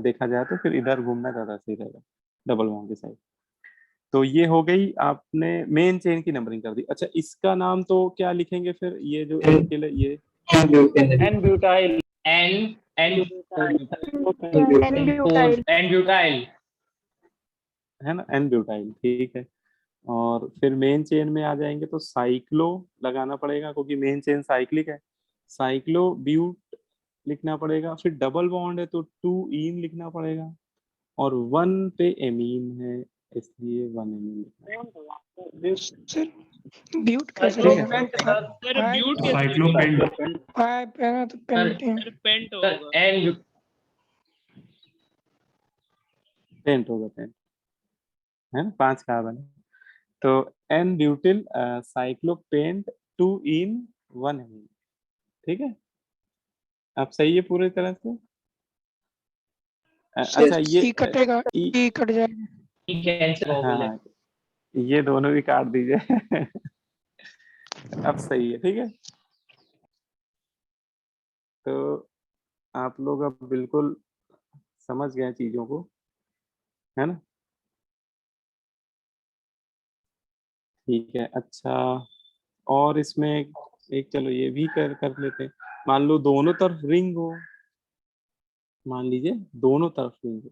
देखा जाए तो फिर इधर घूमना ज्यादा सही रहेगा, डबल बॉन्ड की साइड। तो ये हो गई, आपने मेन चेन की नंबरिंग कर दी। अच्छा, इसका नाम तो क्या लिखेंगे फिर? ये जो एल्किल है ये N-butyl. N-butyl. है ना, एन ब्यूटाइल, ठीक है। और फिर मेन चेन में आ जाएंगे तो साइक्लो लगाना पड़ेगा क्योंकि मेन चेन साइक्लिक है, साइक्लो ब्यूट लिखना पड़ेगा। फिर डबल बॉन्ड है तो 2 इन लिखना पड़ेगा, और 1 पे एमीन है इसलिए 1 एमीन लिखना है। सर ब्यूट कैसे ठीक है। लिखेगा? सर ब्यूट के साइक्लोपेंट फाइव है ना, तो पेंटेन. पेंट Sir, होगा। N. पेंट होगा, पेंट है ना, 5 कार्बन है तो एन ब्यूटिल साइक्लोपेंट 2 इन 1 एमीन। ठीक है, अब सही है पूरी तरह से? अच्छा ये ई कटेगा, ई कट जाएगा. कैंसिल हो गया. हाँ, ये दोनों भी काट दीजिए। अब सही है, ठीक है। तो आप लोग अब बिल्कुल समझ गए चीजों को, है ना? ठीक है, अच्छा, और इसमें एक चलो ये भी कर लेते हैं। मान लो दोनों तरफ रिंग हो, मान लीजिए दोनों तरफ रिंग हो,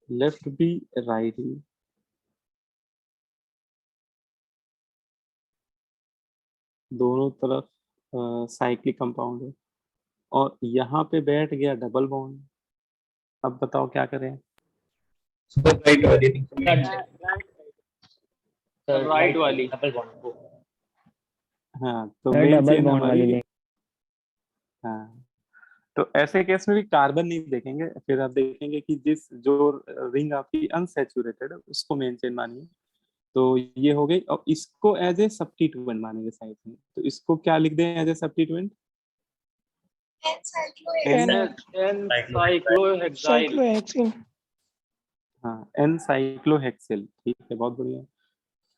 लेफ्ट भी राइट भी, दोनों तरफ साइक्लिक कंपाउंड है, और यहाँ पे बैठ गया डबल बॉन्ड। अब बताओ क्या करें? राइट वाली Right वाली. हाँ, तो मेन चेन हमारी, हाँ, तो ऐसे केस में भी कार्बन नहीं देखेंगे, फिर आप देखेंगे कि जिस जो रिंग आपकी अनसैचुरेटेड है उसको मेन चेन मानिए। तो ये हो गई, और इसको एज ए सब्स्टिट्यूएंट मानेंगे साइड में। तो इसको क्या लिख दें as a substituent? N-cyclohexyl. Cyclohexene. हाँ, एन साइक्लोहेक्सिल, ठीक है, बहुत बढ़िया।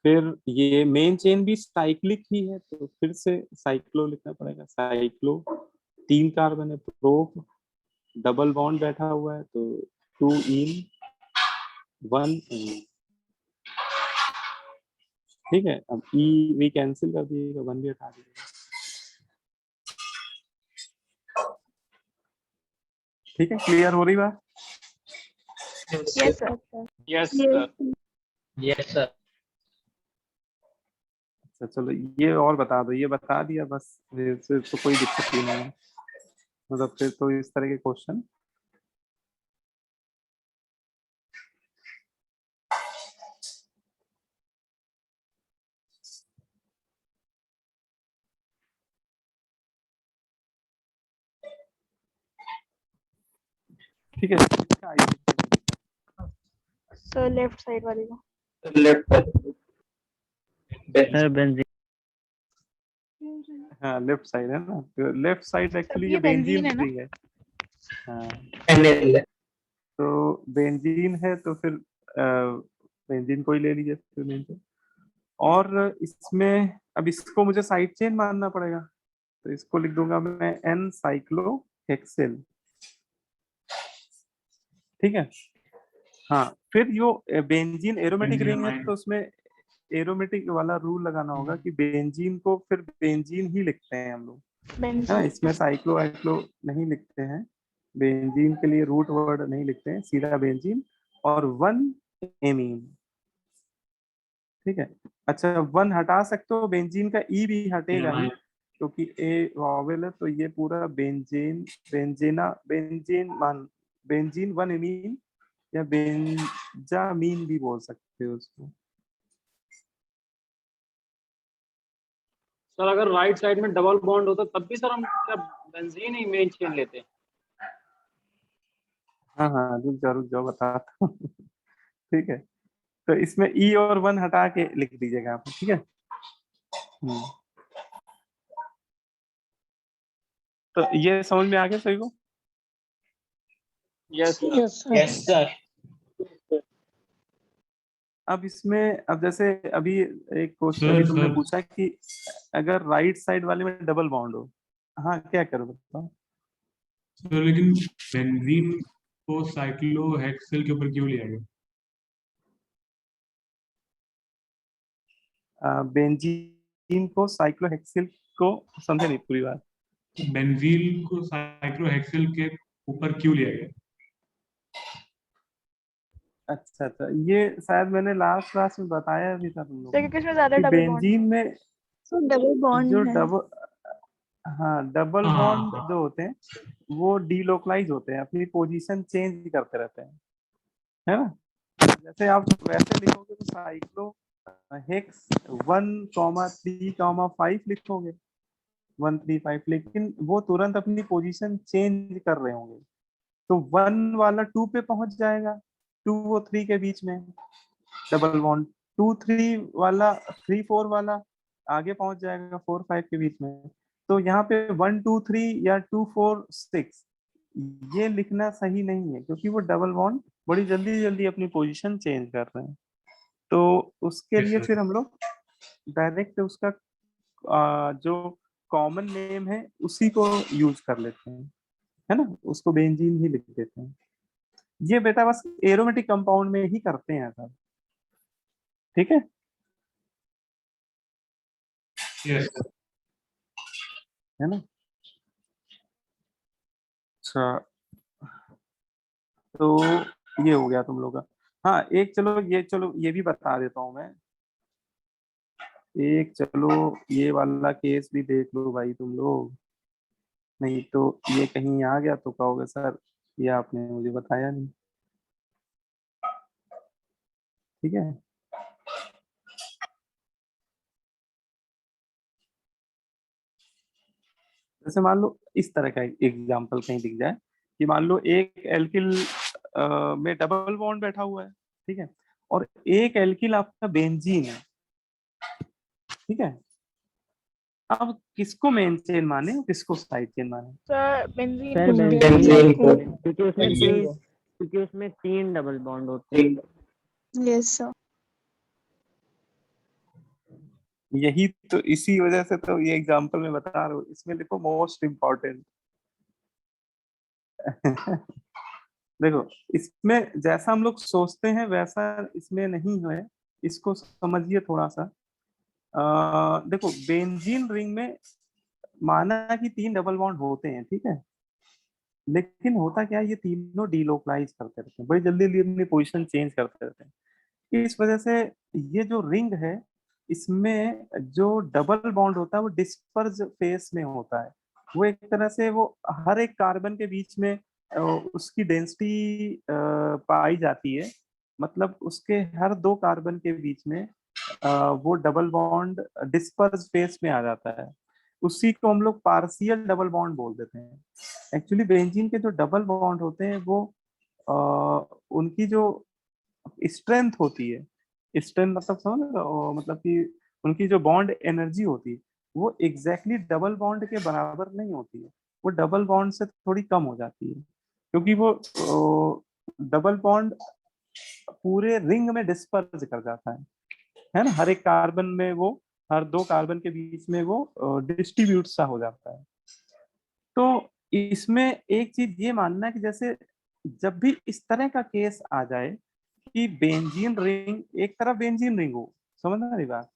फिर ये मेन चेन भी साइक्लिक ही है तो फिर से साइक्लो लिखना पड़ेगा। साइक्लो 3 कार्बन है, प्रोप डबल बॉन्ड बैठा हुआ है तो 2 इन 1 इन। ठीक है, अब ई वी कैंसिल कर दीजिएगा, 1 भी हटा दीजिएगा। ठीक है, क्लियर हो रही बात? Yes sir. Yes, sir. Yes, sir. अच्छा चलो ये और बता दो, ये बता दिया बस, फिर तो कोई दिक्कत ही नहीं है, मतलब फिर तो इस तरह के क्वेश्चन। ठीक है, इसका आइए। सर लेफ्ट साइड वाली को। Left sir benzene. हाँ लेफ्ट साइड है ना, लेफ्ट साइड एक्चुअली ये ये बेंजीन बेंजीन है ना? रिंग है। हाँ एनएल तो बेंजीन है तो फिर बेंजीन को ही ले लीजिए फिर बेंजीन। और इसमें अब इसको मुझे साइड चेन मानना पड़ेगा, तो इसको लिख दूंगा मैं एन साइक्लोहेक्सेल। ठीक है। हाँ फिर जो बेंजीन एरोमेटिक रिंग है तो उसमें एरोमेटिक वाला रूल लगाना होगा कि बेंजीन को फिर बेंजीन ही लिखते हैं हम लोग, है ना, बेंजीन। इसमें साइक्लो एक्लो नहीं लिखते हैं, बेंजीन के लिए रूट वर्ड नहीं लिखते हैं, सीधा बेंजीन और 1 एमीन। ठीक है। अच्छा 1 हटा सकते हो, बेंजीन का ई भी हटेगा ही क्योंकि ए वॉवेल है, तो ये पूरा बेंजीन बेंजीना बेंजीन मान बेंजीन 1 एमीन या बेंजामीन भी बोल सकते हो उसको। सर अगर राइट साइड में डबल बॉन्ड होता तब भी सर हम क्या बेंजीन ही मेन चेन लेते हैं? हाँ हाँ रुक जाओ बताता हूँ। ठीक है, तो इसमें ई और 1 हटा के लिख दीजिएगा आप, ठीक है। हम्म। तो ये समझ में आ गया सभी को? Yes sir. Yes sir. Yes sir अब इसमें अब जैसे अभी एक क्वेश्चन अभी तुमने पूछा कि अगर राइट साइड वाले में डबल बॉन्ड हो, हाँ क्या करो बताओ। सर लेकिन बेंजीन को साइक्लोहेक्सेल के ऊपर क्यों लिया गया? बेंजीन को साइक्लोहेक्सिल को समझे नहीं पूरी बात। बेंजीन को साइक्लोहेक्सेल के ऊपर क्यों लिया गया? अच्छा अच्छा, ये शायद मैंने लास्ट क्लास में बताया भी था तुम लोग सर क्योंकि इसमें ज्यादा कि डबल बॉन्ड। बेंजीन में सो डबल जो बॉन्ड है। डबल, हाँ डबल हाँ। बॉन्ड जो होते हैं वो डीलोकलाइज होते हैं, अपनी पोजीशन चेंज करते रहते हैं, है ना। जैसे आप वैसे लिखोगे तो साइक्लो हेक्स 1,3,5 लिखोगे 135, लेकिन वो तुरंत अपनी पोजीशन चेंज कर रहे होंगे, तो 1 वाला 2 पे पहुंच जाएगा, 2 और 3 के बीच में डबल बॉन्ड, 2 3 वाला 3 4 वाला आगे पहुंच जाएगा 4 5 के बीच में। तो यहाँ पे 1 2 3 या 2 4 6 ये लिखना सही नहीं है, क्योंकि वो डबल बॉन्ड बड़ी जल्दी जल्दी अपनी पोजीशन चेंज कर रहे हैं। तो उसके लिए फिर हम लोग डायरेक्ट उसका जो कॉमन नेम है उसी को यूज कर लेते हैं, है ना, उसको बेंजीन ही लिख देते हैं। ये बेटा बस एरोमेटिक कंपाउंड में ही करते हैं सर, ठीक है। Yes sir. है ना। अच्छा तो ये हो गया तुम लोग का। हाँ एक चलो ये भी बता देता हूँ मैं, एक चलो ये वाला केस भी देख लो भाई तुम लोग, नहीं तो ये कहीं आ गया तो कहोगे सर ये आपने मुझे बताया नहीं। ठीक है। जैसे मान लो इस तरह का एग्जांपल कहीं दिख जाए कि मान लो एक एल्किल में डबल बॉन्ड बैठा हुआ है, ठीक है, और एक एल्किल आपका बेंजीन है, ठीक है। अब किसको मेन चेन माने किसको साइड चेन माने? Sir benzene. सर बेंजीन को क्योंकि उसमें बेंजीन को क्योंकि उसमें 3 डबल बॉन्ड होते हैं। Yes sir. यही तो इसी वजह से तो ये एग्जांपल में बता रहा हूँ, इसमें लिखो मोस्ट इम्पोर्टेंट। देखो इसमें जैसा हम लोग सोचते हैं वैसा इसमें नहीं है, इसको समझिए थोड़ा सा। देखो बेंजीन रिंग में माना कि 3 डबल बॉन्ड होते हैं, ठीक है, लेकिन होता क्या है ये तीनों डीलोकलाइज करते रहते हैं, बड़ी जल्दी जल्दी अपनी पोजीशन चेंज करते रहते हैं। इस वजह से ये जो रिंग है इसमें जो डबल बॉन्ड होता है वो डिस्पर्स फेस में होता है। वो एक तरह से वो हर एक कार्बन के बीच में उसकी डेंसिटी पाई जाती है, मतलब उसके हर 2 कार्बन के बीच में वो डबल बॉन्ड डिस्पर्स फेस में आ जाता है। उसी को हम लोग पार्शियल डबल बॉन्ड बोल देते हैं। एक्चुअली बेंजीन के जो डबल बॉन्ड होते हैं वो उनकी जो स्ट्रेंथ होती है, स्ट्रेंथ मतलब समझ रहे हो? मतलब कि उनकी जो बॉन्ड एनर्जी होती है वो एग्जैक्टली डबल बॉन्ड के बराबर नहीं होती है, वो डबल बॉन्ड से थोड़ी कम हो जाती है, क्योंकि वो डबल बॉन्ड पूरे रिंग में डिस्पर्स कर जाता है ना, हर एक कार्बन में वो, हर 2 कार्बन के बीच में वो डिस्ट्रीब्यूट सा हो जाता है। तो इसमें एक चीज ये मानना है कि जैसे जब भी इस तरह का केस आ जाए कि बेंजीन रिंग, एक तरफ बेंजीन रिंग हो, समझ ना रही बात,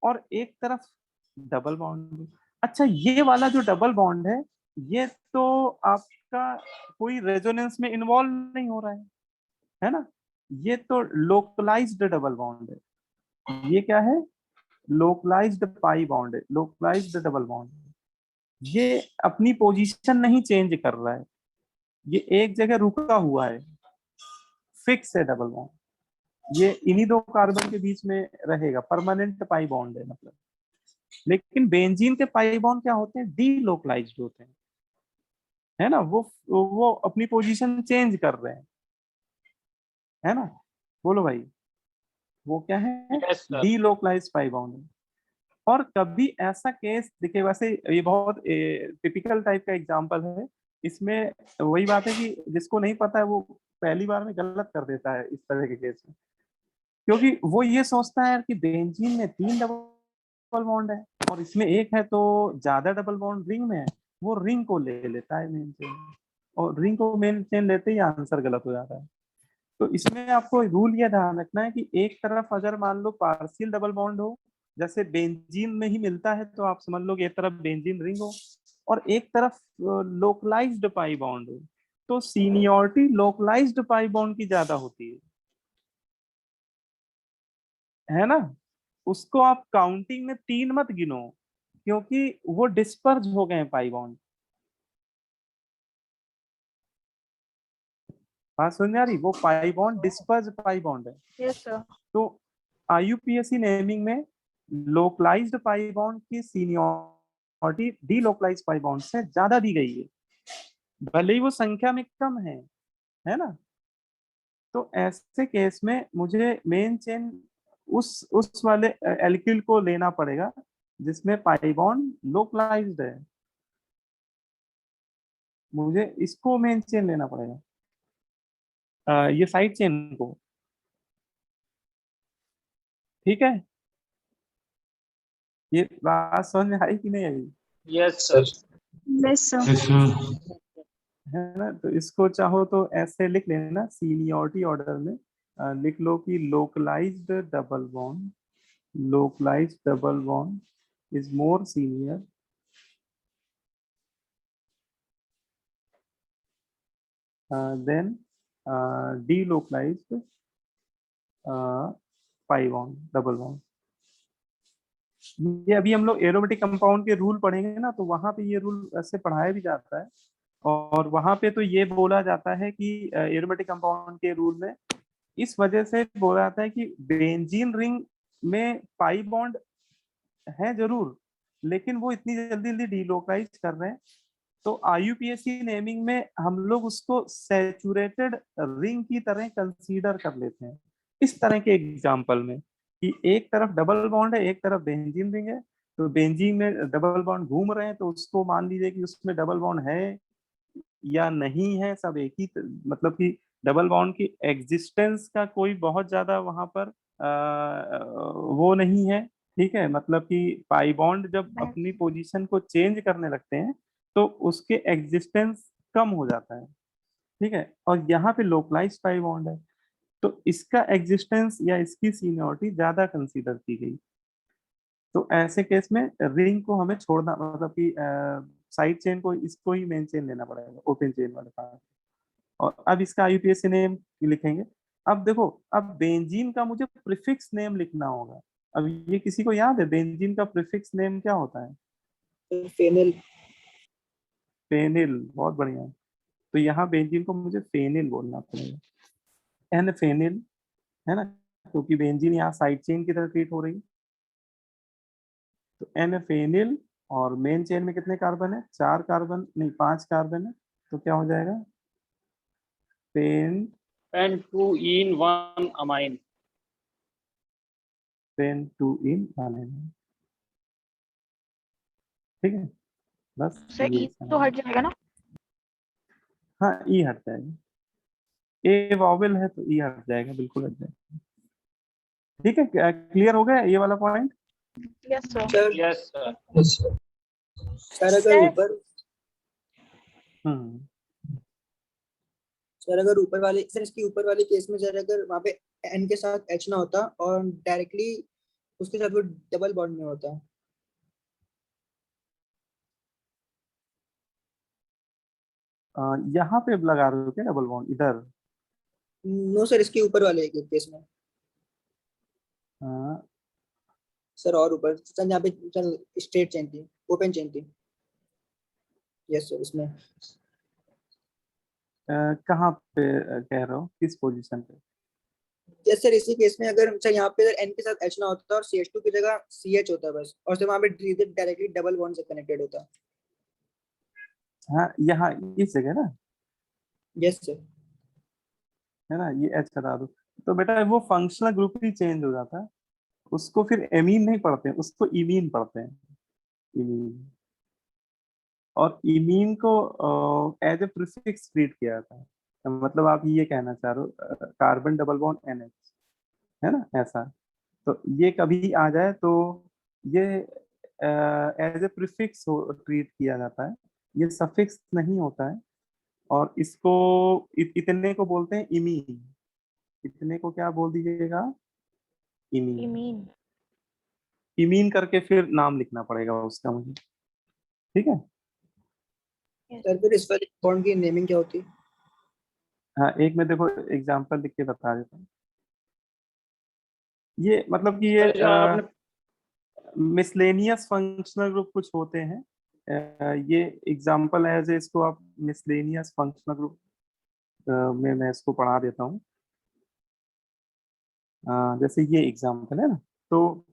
और एक तरफ डबल बॉन्ड हो। अच्छा, ये वाला जो डबल बॉन्ड है ये तो आपका कोई रेजोनेंस में इन्वॉल्व नहीं हो रहा है ना, ये तो लोकलाइज्ड डबल बॉन्ड है। ये क्या है? लोकलाइज्ड पाई बॉन्ड है, लोकलाइज्ड डबल बॉन्ड। ये अपनी पोजीशन नहीं चेंज कर रहा है, ये एक जगह रुका हुआ है, फिक्स है डबल बॉन्ड, ये इन्हीं 2 कार्बन के बीच में रहेगा, परमानेंट पाई बॉन्ड है मतलब। लेकिन बेंजीन के पाई बॉन्ड क्या होते हैं? डीलोकलाइज्ड होते हैं, है ना, वो अपनी पोजीशन चेंज कर रहे हैं, है ना। बोलो भाई, वो क्या है? Yes sir. Delocalised pi bond है। और कभी ऐसा केस दिखे, वैसे ये बहुत टिपिकल टाइप का एग्जांपल है, इसमें वही बात है कि जिसको नहीं पता है वो पहली बार में गलत कर देता है इस तरह के केस में, क्योंकि वो ये सोचता है कि बेंजीन में 3 डबल बॉन्ड है और इसमें एक है, तो ज्यादा डबल बॉन्ड रिंग में है, वो रिंग को ले लेता है मेन चेन, और रिंग को मेन चेन लेते ही आंसर गलत हो जाता है। तो इसमें आपको रूल ये ध्यान रखना है कि एक तरफ अगर मान लो पार्शियल डबल बॉन्ड हो, जैसे बेंजीन में ही मिलता है, तो आप समझ लो कि एक तरफ बेंजीन रिंग हो और एक तरफ लोकलाइज्ड पाई बॉन्ड हो, तो सीनियरिटी लोकलाइज्ड पाई बॉन्ड की ज्यादा होती है ना। उसको आप काउंटिंग में 3 मत गिनो, क्योंकि वो डिस्पर्ज हो गए पाई बॉन्ड। बात समझ में आ रही? वो pi bond disperse pi bond है। Yes, sir. तो आईयूपीएसी नेमिंग में लोकलाइज्ड पाई बॉन्ड की सीनियरिटी डीलोकलाइज्ड पाई बॉन्ड से ज्यादा दी गई है, भले ही वो संख्या में कम है ना। तो ऐसे केस में मुझे मेन चेन उस वाले एल्किल को लेना पड़ेगा जिसमें पाई बॉन्ड लोकलाइज्ड है, मुझे इसको मेन चेन लेना पड़ेगा, ये साइड चेन को। ठीक है, ये बात समझ में आई कि नहीं आई? Yes sir. Yes, sir. Yes sir. है ना, तो इसको चाहो तो ऐसे लिख लेना, सीनियरिटी ऑर्डर में लिख लो कि localized double bond, localized double bond is more senior than delocalized pi bond, double bond. ये अभी हम लोग एरोमेटिक कंपाउंड के रूल पढ़ेंगे ना, तो वहां पे ये रूल ऐसे पढ़ाया भी जाता है, और वहां पे तो ये बोला जाता है कि एरोमेटिक कंपाउंड के रूल में इस वजह से बोला जाता है कि बेंजीन रिंग में पाई बॉन्ड है जरूर, लेकिन वो इतनी जल्दी जल्दी डीलोकलाइज कर रहे हैं, तो आईयूपीएसी नेमिंग में हम लोग उसको सैचुरेटेड रिंग की तरह कंसीडर कर लेते हैं इस तरह के एग्जांपल में, कि एक तरफ डबल बॉन्ड है, एक तरफ बेंजीन रिंग है, तो बेंजीन में डबल बॉन्ड घूम रहे हैं, तो उसको मान लीजिए कि उसमें डबल बॉन्ड है या नहीं है, सब एक ही मतलब कि डबल बॉन्ड की एग्जिस्टेंस का कोई बहुत ज्यादा वहां पर वो नहीं है। ठीक है, मतलब कि पाई बॉन्ड जब अपनी पोजीशन को चेंज करने लगते हैं तो उसके एग्जिस्टेंस कम हो जाता है। ठीक है, और यहाँ पे लोकलाइज पाई बॉन्ड है, तो इसका एग्जिस्टेंस या इसकी सीनियरिटी ज्यादा कंसीडर की गई। तो ऐसे केस में रिंग को हमें छोड़ना, मतलब कि साइड चेन को, इसको ही मेन चेन लेना पड़ेगा, ओपन चेन वाले पार्ट। और अब इसका आईयूपीएसी नेम लिखेंगे। अब देखो, अब बेंजीन का मुझे प्रीफिक्स नेम लिखना होगा, अब ये किसी को याद है बेंजीन का प्रीफिक्स नेम क्या होता है? फेनिल। फेनिल, बहुत बढ़िया। तो यहाँ बेंजीन को मुझे फेनिल बोलना पड़ेगा, एन फेनिल, है ना, क्योंकि बेंजीन यहाँ साइड चेन की तरह ट्रीट हो रही है। तो एन फेनिल, और मेन चेन में कितने कार्बन है? 4 कार्बन, नहीं 5 कार्बन है, तो क्या हो जाएगा? पेन, N2 इन 1 amine। पेन 2 इन अमाइन। ठीक है, बस सर ये ई तो हट जाएगा ना? हाँ, ई हट जाएगा, ए वॉवेल है तो ई हट जाएगा, बिल्कुल हट जाएगा। ठीक है, क्लियर हो गया ये वाला point? Yes sir. Sir yes sir. Sir अगर सर ऊपर हम्म सर अगर ऊपर वाले सर इसकी ऊपर वाले केस में सर अगर वहाँ पे एन के साथ एच ना होता और डायरेक्टली उसके साथ वो डबल बॉन्ड में होता। यहाँ पे लगा रहे हो क्या डबल बॉन्ड इधर? नो सर, इसके ऊपर वाले केस में हाँ, सर, और ऊपर सर यहाँ पे सर स्ट्रेट चेन थी, ओपन चेन थी। यस सर, इसमें कहाँ पे कह रहे हो, किस पोजीशन पे? यस सर, इसी केस में अगर सर यहाँ पे एन के साथ एच ना होता और CH2 की जगह CH होता बस, और सर वहाँ पे डायरेक्टली डबल बॉन्ड से कनेक्टेड होता। हाँ, यहाँ इस जगह ना, यस सर। है ना, ये एच हटा दो, तो बेटा वो फंक्शनल ग्रुप ही चेंज हो जाता है। उसको फिर एमीन नहीं पढ़ते हैं, उसको इमीन पढ़ते हैं, इमीन। और इमीन को एज ए प्रीफिक्स ट्रीट किया जाता है। मतलब आप ये कहना चाह रहे हो कार्बन डबल बॉन्ड NH, है ना, ऐसा। तो ये कभी आ जाए तो ये एज ए प्रीफिक्स ट्रीट किया जाता है, ये सफिक्स नहीं होता है। और इसको इतने को बोलते हैं इमीन। इतने को क्या बोल दीजिएगा? इमीन। इमीन। इमीन करके फिर नाम लिखना पड़ेगा उसका मुझे, ठीक है? सर फिर इस वाले बॉन्ड की नेमिंग क्या होती? हाँ, एक मैं देखो एग्जांपल लिख के बता देता हूँ। ये मतलब कि ये सर जो आपने मिसलेनियस फंक्शनल ग्रुप कुछ होते हैं। ये एग्जांपल है, जैसे इसको आप मिसलेनियस फंक्शनल ग्रुप में मैं इसको पढ़ा देता हूँ। जैसे ये एग्जांपल है ना, तो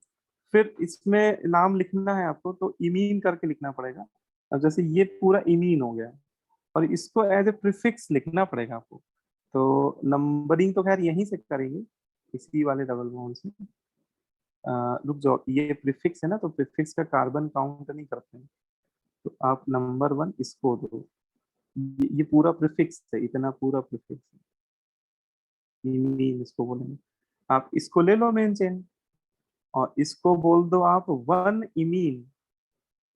फिर इसमें नाम लिखना है आपको तो इमीन करके लिखना पड़ेगा। अब जैसे ये पूरा इमीन हो गया, और इसको एज ए प्रीफिक्स लिखना पड़ेगा आपको। तो नंबरिंग तो खैर यहीं से करेंगे, इसी वाले डबल बॉन्ड से। रुक जाओ, ये प्रीफिक्स है ना, तो प्रीफिक्स का कार्बन काउंट नहीं करते हैं, तो आप नंबर 1 इसको दो। ये पूरा प्रीफिक्स है, इतना पूरा प्रीफिक्स है, इमीन इसको बोलेंगे। आप इसको ले लो मेन चेन, और इसको बोल दो आप 1 इमीन।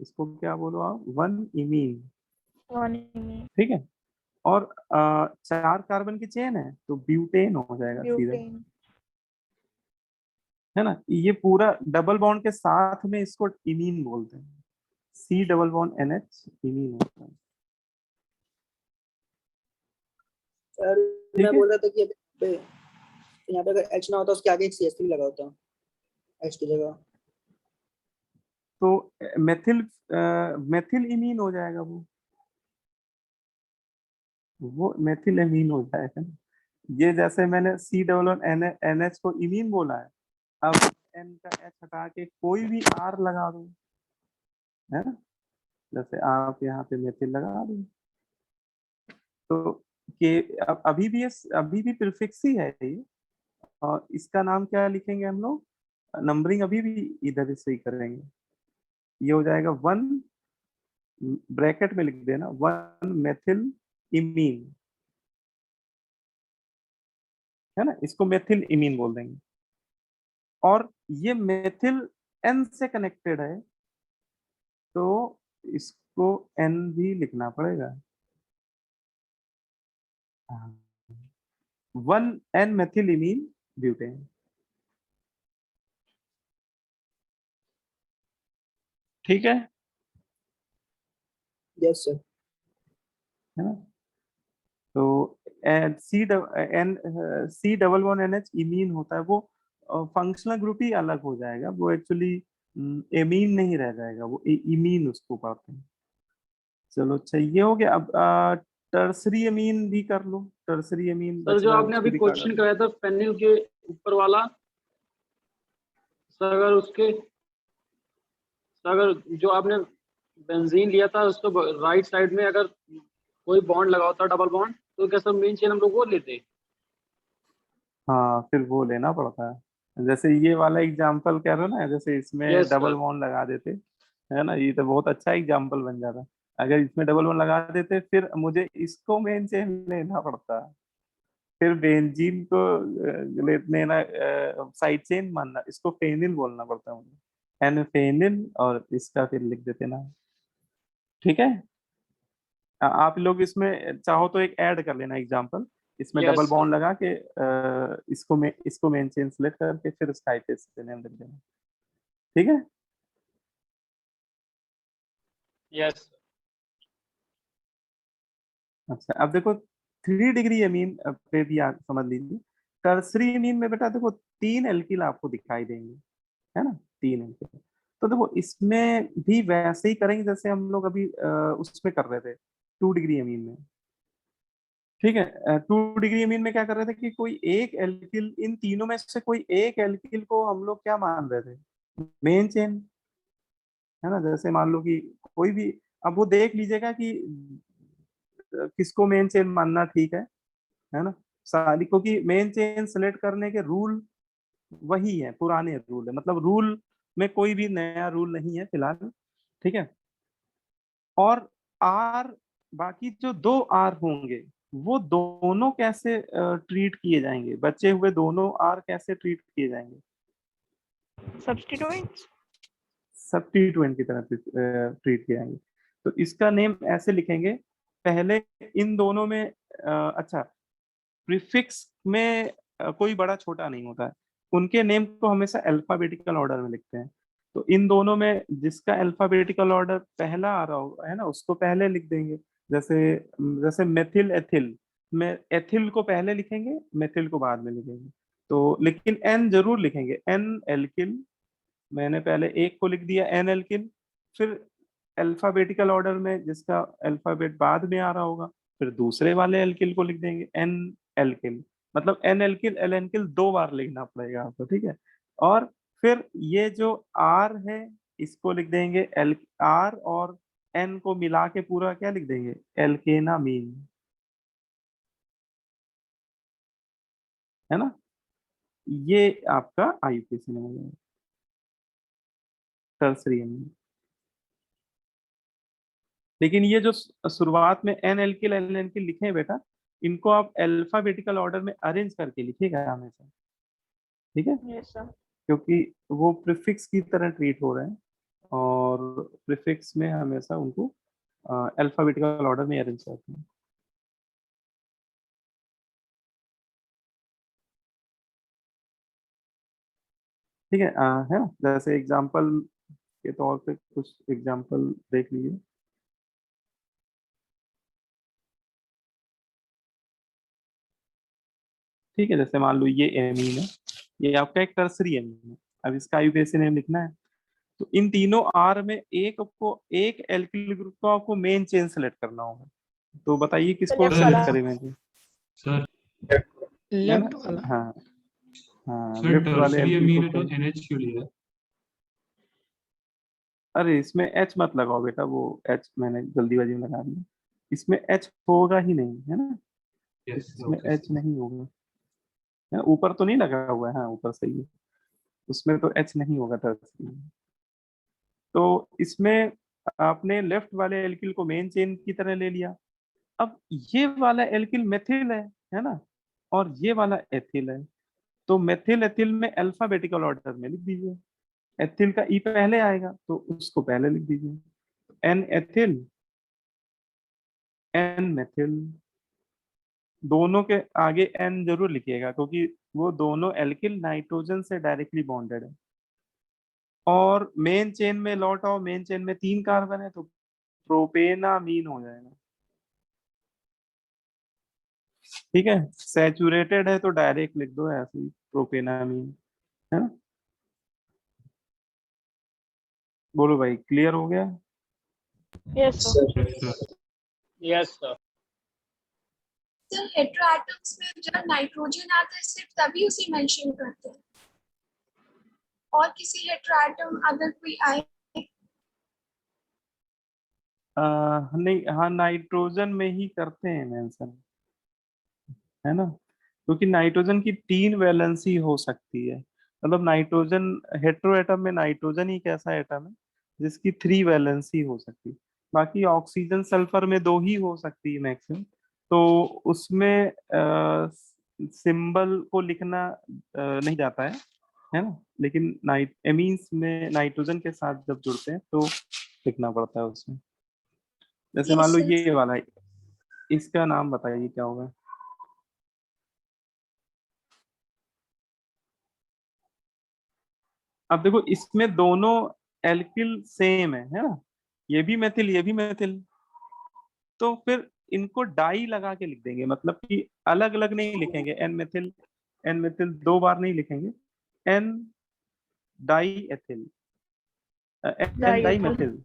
इसको क्या बोलो आप? 1 इमीन। One imine. ठीक है, और 4 कार्बन की चेन है तो ब्यूटेन हो जाएगा सीधा, ब्यूटेन। है ना। ये पूरा डबल बॉन्ड के साथ में इसको इमीन बोलते हैं, C double bond NH imine होता है। सर ठीक मैं है, बोल रहा था कि यहाँ पे अगर एच ना होता उसके आगे एक CH3 लगा होता एच की जगह। तो मेथिल मेथिल इमीन हो जाएगा, वो मेथिल एमीन हो जाएगा ना। ये जैसे मैंने C डबल बॉन्ड NH को इमीन बोला है, अब N का H हटा के कोई भी R लगा दो, है ना, जैसे आप यहाँ पे मेथिल लगा दो, तो के अभी भी प्रीफिक्स ही है ये। और इसका नाम क्या लिखेंगे हम लोग? नंबरिंग अभी भी इधर से ही करेंगे। ये हो जाएगा 1, ब्रैकेट में लिख देना 1 मेथिल इमीन, है ना, इसको मेथिल इमीन बोल देंगे। और ये मेथिल N से कनेक्टेड है, तो इसको N भी लिखना पड़ेगा। 1 N मेथिल इमीन ब्यूटेन। ठीक है, यस सर। है ना। तो C double bond NH imine होता है, वो फंक्शनल ग्रुप ही अलग हो जाएगा, वो एक्चुअली एमीन नहीं रह जाएगा, वो इमीन उसको पढ़ते हैं। चलो अच्छा ये हो गया। अब टर्सरी अमीन भी कर लो, टर्सरी अमीन सर बच जो रहा है आपने उसको अभी भी क्वेश्चन कर। कराया था फेनिल के ऊपर वाला, सर अगर उसके, सर अगर जो आपने बेंजीन लिया था उसको राइट साइड में अगर कोई बॉन्ड लगा होता डबल बॉन्ड, तो क्या सर मेन चेन हम लोग वो लेते? हाँ फिर वो लेना पड़ता है। जैसे ये वाला एग्जाम्पल कह रहे हो ना, जैसे इसमें यस डबल सर। बॉन्ड लगा देते, है ना, ये तो बहुत अच्छा एग्जाम्पल बन जाता। अगर इसमें डबल बॉन्ड लगा देते फिर मुझे इसको मेन चेन लेना पड़ता, फिर बेंजीन को लेना साइड चेन मानना, इसको फेनिल बोलना पड़ता मुझे, एन फेनिल, और इसका फिर लिख देते ना। ठीक है। आप लोग इसमें चाहो तो एक ऐड कर लेना एग्जांपल, इसमें डबल यस सर। बॉन्ड लगा के इसको मेन चेन सेलेक्ट करके फिर उसका आईपीएस नेम लिख देना। ठीक है। यस। अच्छा अब देखो 3 डिग्री अमीन पे भी आप समझ लीजिए। टर्सरी अमीन में बेटा देखो 3 एल्किल आपको दिखाई देंगे, है ना, 3 एल्किल। तो देखो इसमें भी वैसे ही करेंगे जैसे हम लोग अभी उसमें कर रहे थे 2 डिग्री अमीन में। ठीक है। 2 डिग्री अमीन में क्या कर रहे थे कि कोई एक एल्किल, इन तीनों में से कोई एक एल्किल को हम लोग क्या मान रहे थे, मेन चेन, है ना। जैसे मान लो कि कोई भी, अब वो देख लीजिएगा कि किसको मेन चेन मानना ठीक है ना। सारी, क्योंकि मेन चेन सेलेक्ट करने के रूल वही है, पुराने रूल है, मतलब रूल में कोई भी नया रूल नहीं है फिलहाल। ठीक है। और आर, बाकी जो 2 आर होंगे वो दोनों कैसे ट्रीट किए जाएंगे, बचे हुए दोनों आर कैसे ट्रीट किए जाएंगे, सब्स्टिट्यूएंट्स। सब्स्टिट्यूएंट की तरह ट्रीट किए जाएंगे। तो इसका नेम ऐसे लिखेंगे, पहले इन दोनों में अच्छा, प्रीफिक्स में कोई बड़ा छोटा नहीं होता है, उनके नेम को हमेशा अल्फाबेटिकल ऑर्डर में लिखते हैं। तो इन दोनों में जिसका अल्फाबेटिकल ऑर्डर पहला आ रहा होगा, है ना, उसको पहले लिख देंगे। जैसे जैसे मेथिल एथिल में एथिल को पहले लिखेंगे, मेथिल को बाद में लिखेंगे। तो लेकिन एन जरूर लिखेंगे, एन एल्किल, मैंने पहले एक को लिख दिया एन एल्किल, फिर अल्फाबेटिकल ऑर्डर में जिसका अल्फाबेट बाद में आ रहा होगा फिर दूसरे वाले एल्किल को लिख देंगे एन एल्किल। मतलब एन एल्किल एल एल्किल 2 बार लिखना पड़ेगा आपको। ठीक है। और फिर ये जो आर है इसको लिख देंगे एल आर, और एन को मिला के पूरा क्या लिख देंगे, एल्केनामीन, है ना। ये आपका आईयूपीएसी में हो जाएगा, टर्सरी अमीन। लेकिन ये जो शुरुआत में एन एल्किल एल एल्किल लिखे हैं बेटा, इनको आप अल्फाबेटिकल ऑर्डर में अरेंज करके लिखिएगा हमेशा। ठीक है। Yes sir. क्योंकि वो प्रीफिक्स की तरह ट्रीट हो रहे हैं, और प्रीफिक्स में हमेशा उनको अल्फाबेटिकल ऑर्डर में अरेंज करते हैं। ठीक है। है ना, जैसे एग्जांपल के तौर पे कुछ एग्जांपल देख लीजिए। ठीक है। जैसे मान लो ये एमीन है, ये आपका एक टर्सरी एमीन है। अब इसका आईयूपीएसी नेम लिखना है, तो इन तीनों आर में एक एल्किल ग्रुप को आपको मेन चेन सेलेक्ट करना होगा। तो बताइए किसको लेफ्ट सेलेक्ट वाला। करें मैं जी? सर है ना। लेफ्ट वाला। हाँ हाँ, सर लेफ्ट वाले टर्सरी एल्किल को अमीन है तो पहले। NH क्यों लिया? अरे इसमें एच मत लगाओ बेटा, वो एच मैंने जल्दीबाजी में लगा दिया, इसमें एच होगा ही नहीं, है ना, यस इसमें ओके एच सर। नहीं होगा। है, ऊपर तो नहीं लगा हुआ है, हाँ ऊपर सही है, उसमें तो एच नहीं होगा टर्सरी में। तो इसमें आपने लेफ्ट वाले एल्किल को मेन चेन की तरह ले लिया। अब ये वाला एल्किल मेथिल है ना, और ये वाला एथिल है। तो मेथिल एथिल में अल्फाबेटिकल ऑर्डर में लिख दीजिए, एथिल का ई पहले आएगा तो उसको पहले लिख दीजिए, एन एथिल एन मेथिल। दोनों के आगे एन जरूर लिखिएगा क्योंकि वो दोनों एल्किल नाइट्रोजन से डायरेक्टली बॉन्डेड है। और मेन चेन में लौट आओ, मेन चेन में 3 कार्बन है तो प्रोपेनामीन हो जाएगा। ठीक है। सैचुरेटेड है तो डायरेक्ट लिख दो ऐसे ही, प्रोपेनामीन। है ना? बोलो भाई, क्लियर हो गया? Yes sir. Yes, sir. Yes sir. Sir heteroatoms में जब नाइट्रोजन आता है सिर्फ तभी उसे मेंशन करते हैं, और किसी हेटेरोएटम अगर कोई आए नहीं, हाँ नाइट्रोजन में ही करते हैं मेंशन, है ना? क्योंकि नाइट्रोजन की 3 वैलेंसी हो सकती है, मतलब नाइट्रोजन हेटेरो एटम में नाइट्रोजन ही एक ऐसा एटम है जिसकी 3 वैलेंसी हो सकती है। बाकी ऑक्सीजन सल्फर में 2 ही हो सकती है मैक्सिमम, तो उसमें सिंबल को लिखना नहीं जाता है ना? लेकिन नाइट एमीन्स में नाइट्रोजन के साथ जब जुड़ते हैं तो लिखना पड़ता है उसमें। जैसे मान लो ये वाला है, इसका नाम बताइए क्या होगा? अब देखो इसमें दोनों एल्किल सेम है ना? ये भी मेथिल, ये भी मेथिल, तो फिर इनको डाई लगा के लिख देंगे, मतलब कि अलग अलग नहीं लिखेंगे। एन मेथिल 2 बार नहीं लिखेंगे, N diethyl, N dimethyl,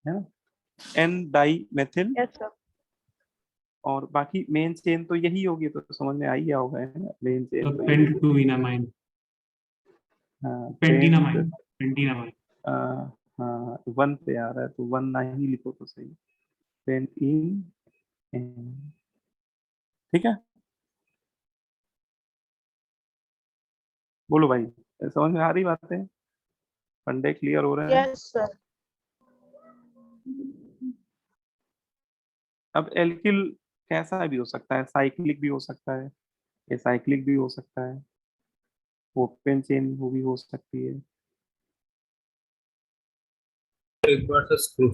है ना? N dimethyl, yes sir. और बाकी मेन चेन तो यही होगी, तो समझ में आ ही गया होगा, है ना? मेन चेन So तो यही होगी। pentoenamine, हाँ pentenamine, pentenamine. हाँ 1 पे आ रहा है तो 1 ना ही लिखो तो सही। पेंटीन, ठीक है। बोलो भाई, समझ में आ रही बात है? फंडे क्लियर हो रहे हैं? Yes sir. अब एल्किल कैसा भी हो सकता है, साइक्लिक भी हो सकता है, एसाइक्लिक भी हो सकता है, ओपन चेन वो भी हो सकती है। एक बार से स्क्रू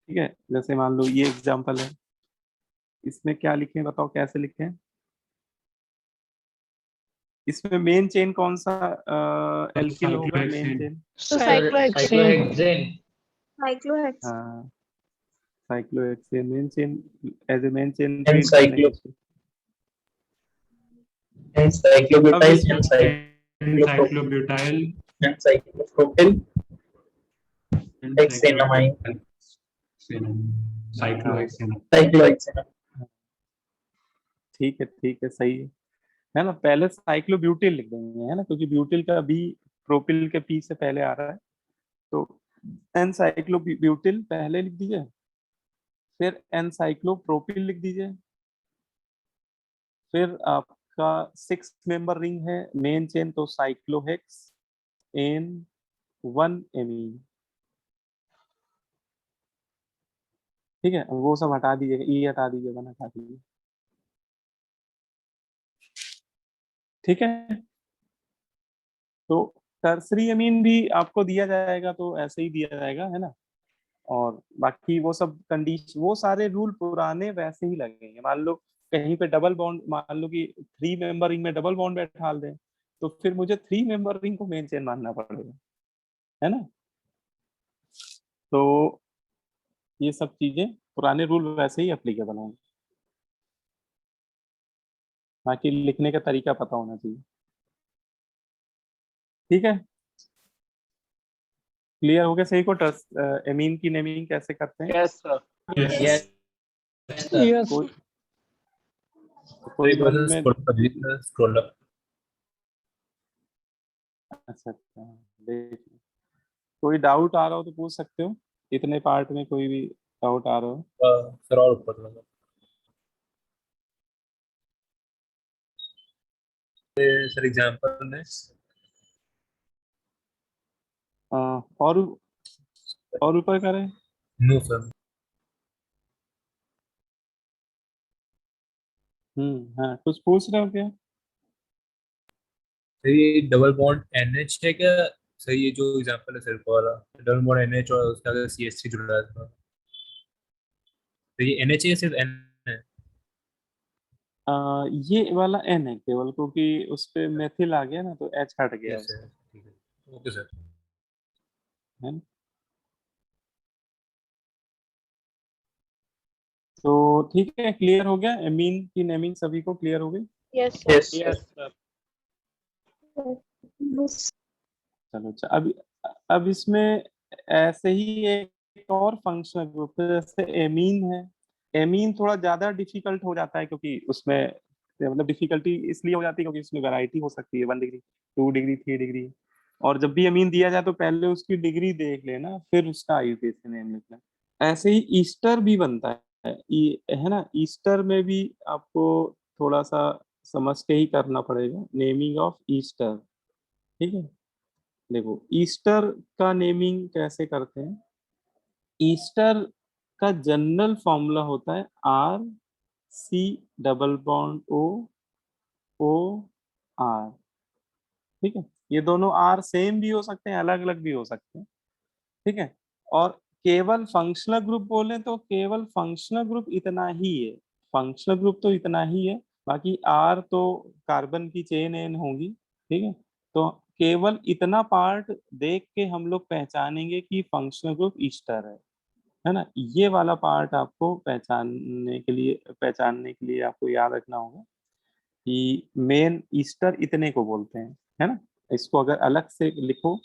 ठीक है, जैसे मान लो ये एग्जांपल है, इसमें क्या लिखें बताओ, कैसे लिखें? इसमें मेन चेन कौन सा एल्किल होगा? Main Cyclohexane. चेन, तो साइक्लोहेक्सेन। साइक्लोहेक्स। हाँ cyclohexane main chain, as a main chain an treat कर लेंगे इसको। अब एनसाइक्लोब्यूटाइल ये N-cyclobutyl, एनसाइक्लोप्रोपिल हेक्सेनामाइन cyclohexane. साइक्लोहेक्सेन। ठीक है सही है ना? पहले साइक्लोब्यूटिल लिख देंगे, है ना? क्योंकि ब्यूटिल का बी प्रोपिल के पी से पहले आ रहा है, तो एन साइक्लोब्यूटिल पहले लिख दीजिए, फिर एन साइक्लोप्रोपिल लिख दीजिए, फिर आपका 6 मेंबर रिंग है मेन चेन, तो साइक्लोहेक्स एन 1 एमीन, ठीक है? वो सब हटा दीजिएगा, ई हटा दीजिएगा, ना हटा दीजिए, ठीक है? तो टर्सरी अमीन भी आपको दिया जाएगा, तो ऐसे ही दिया जाएगा, है ना? और बाकी वो सब कंडीशन, वो सारे रूल पुराने वैसे ही लगेंगे। मान लो कहीं पे डबल बॉन्ड, मान लो कि 3 मेंबर रिंग में डबल बॉन्ड बैठा दें, तो फिर मुझे 3 मेंबर रिंग को मेन चेन मानना पड़ेगा, है ना? तो ये सब चीजें पुराने रूल वैसे ही एप्लीकेबल होंगे, बाकी लिखने का तरीका पता होना चाहिए, ठीक है? क्लियर हो गया सही को? एमीन की नेमिंग कैसे करते हैं? Yes sir. Yes. यस कोई कोई मन में, स्क्रॉल अप अच्छा देख लो। कोई डाउट आ रहा हो तो पूछ सकते हो, इतने पार्ट में कोई भी डाउट आ रहा हो। सर और ऊपर लगा सर एग्जांपल में और ऊपर करें? नो सर हाँ कुछ पूछ रहे हो क्या? सर ये डबल बॉन्ड NH है क्या? सर ये जो एग्जांपल है सर वाला डबल बॉन्ड NH और उसके आगे CH3 जुड़ा था, तो ये NH है सिर्फ N है? ये वाला एन है केवल, क्योंकि उस पे मेथिल आ गया ना, तो एच हट गया यस उसका, सर ठीक है ओके सर। है ना? तो ठीक है, क्लियर हो गया, एमीन की नेमिंग सभी को क्लियर हो गई। Yes, sir. Yes, yes sir. Yes. चलो अच्छा, अब इसमें ऐसे ही एक और फंक्शनल ग्रुप है, जैसे एमीन है। एमीन थोड़ा ज्यादा डिफिकल्ट हो जाता है, क्योंकि उसमें मतलब डिफिकल्टी इसलिए हो जाती है क्योंकि उसमें वैरायटी हो सकती है, 1 डिग्री, 2 डिग्री, 3 डिग्री। और जब भी एमीन दिया जाए तो पहले उसकी डिग्री देख लेना, फिर उसका आईयूपीएसी नेम लिखना। ऐसे ही ईस्टर भी बनता है, है ना। ईस्टर में भी आपको थोड़ा सा समझ के ही करना पड़ेगा, नेमिंग ऑफ ईस्टर। ठीक है, देखो ईस्टर का नेमिंग कैसे करते हैं। ईस्टर का जनरल फॉर्मूला होता है RC डबल बॉन्ड O ठीक है, ये दोनों आर सेम भी हो सकते हैं, अलग अलग भी हो सकते हैं। ठीक है, और केवल फंक्शनल ग्रुप बोले तो केवल फंक्शनल ग्रुप इतना ही है, फंक्शनल ग्रुप तो इतना ही है, बाकी आर तो कार्बन की चेन एन होगी। ठीक है, तो केवल इतना पार्ट देख के हम लोग पहचानेंगे कि फंक्शनल ग्रुप ईस्टर है ना। ये वाला पार्ट आपको पहचानने के लिए आपको याद रखना होगा कि मेन ईस्टर इतने को बोलते हैं, है ना। इसको अगर अलग से लिखो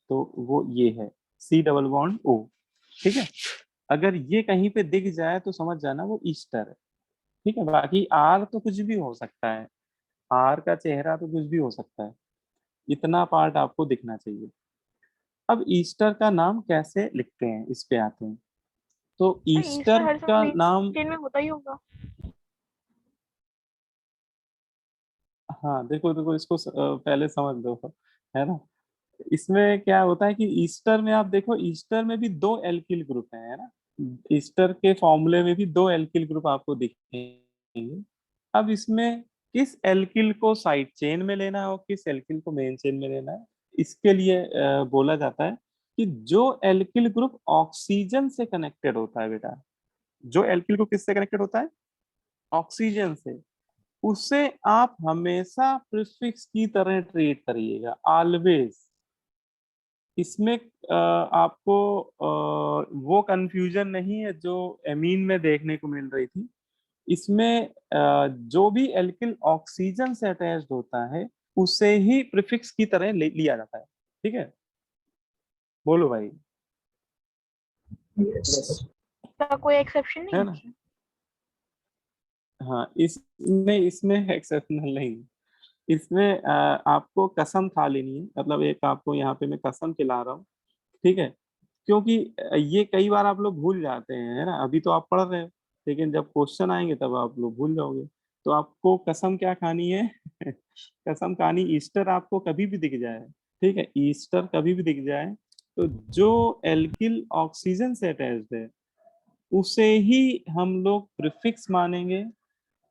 तो वो ये है C डबल बॉन्ड O। ठीक है, अगर ये कहीं पे दिख जाए तो समझ जाना वो ईस्टर है। ठीक है, बाकी आर तो कुछ भी हो सकता है, आर का चेहरा तो कुछ भी हो सकता है, इतना पार्ट आपको दिखना चाहिए। अब ईस्टर का नाम कैसे लिखते हैं, इस पे आते हैं। तो ईस्टर ईस्टर हर का समय नाम, चेन में होता ही होगा। हाँ देखो देखो इसको पहले समझ लो, है ना। इसमें क्या होता है कि ईस्टर में आप देखो, ईस्टर में भी 2 एल्किल ग्रुप है ना। ईस्टर के फॉर्मूले में भी 2 एल्किल ग्रुप आपको दिखेंगे। अब इसमें किस एल्किल को साइड चेन में लेना है और किस एल्किल को मेन चेन में लेना है, इसके लिए बोला जाता है कि जो एल्किल ग्रुप ऑक्सीजन से कनेक्टेड होता है बेटा, जो एल्किल ग्रुप किससे कनेक्टेड होता है, ऑक्सीजन से, उसे आप हमेशा प्रीफिक्स की तरह ट्रीट करिएगा, ऑलवेज। इसमें आपको वो कंफ्यूजन नहीं है जो एमीन में देखने को मिल रही थी। इसमें जो भी एल्किल ऑक्सीजन से अटैच्ड होता है उसे ही प्रीफिक्स की तरह लिया जाता है। ठीक है, बोलो भाई, yes, इसका कोई एक्सेप्शन नहीं है है ना। क्या? हाँ, इसमें इसमें एक्सेप्शनल नहीं, इसमें आपको कसम खा लेनी है, मतलब एक आपको यहाँ पे मैं कसम खिला रहा हूँ। ठीक है, क्योंकि ये कई बार आप लोग भूल जाते हैं, है ना। अभी तो आप पढ़ रहे हो, लेकिन जब क्वेश्चन आएंगे तब आप लोग भूल जाओगे। तो आपको कसम क्या खानी है कसम खानी, ईस्टर आपको कभी भी दिख जाए, ठीक है, ईस्टर कभी भी दिख जाए तो जो एल्किल ऑक्सीजन से अटैच्ड है उसे ही हम लोग प्रीफिक्स मानेंगे।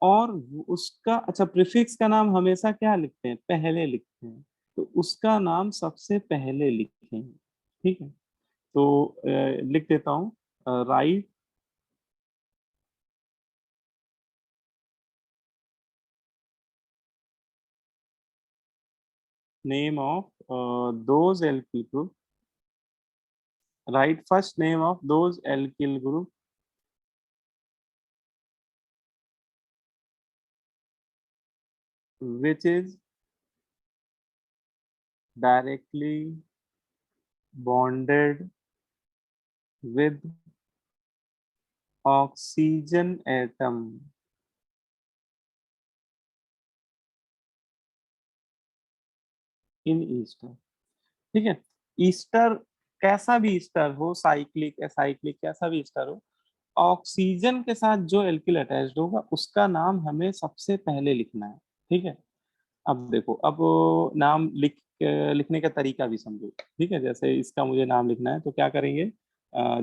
और उसका अच्छा, प्रीफिक्स का नाम हमेशा क्या लिखते हैं, पहले लिखते हैं, तो उसका नाम सबसे पहले लिखेंगे। ठीक है, तो लिख देता हूँ, write name of those alkyl group, right first name of those alkyl group which is directly bonded with oxygen atom in Easter. ठीक है, ईस्टर कैसा भी ईस्टर हो, साइक्लिक साइक्लिक कैसा भी ईस्टर हो, ऑक्सीजन के साथ जो एल्किल अटैच्ड होगा उसका नाम हमें सबसे पहले लिखना है। ठीक है, अब देखो, अब नाम लिखने का तरीका भी समझो। ठीक है, जैसे इसका मुझे नाम लिखना है तो क्या करेंगे,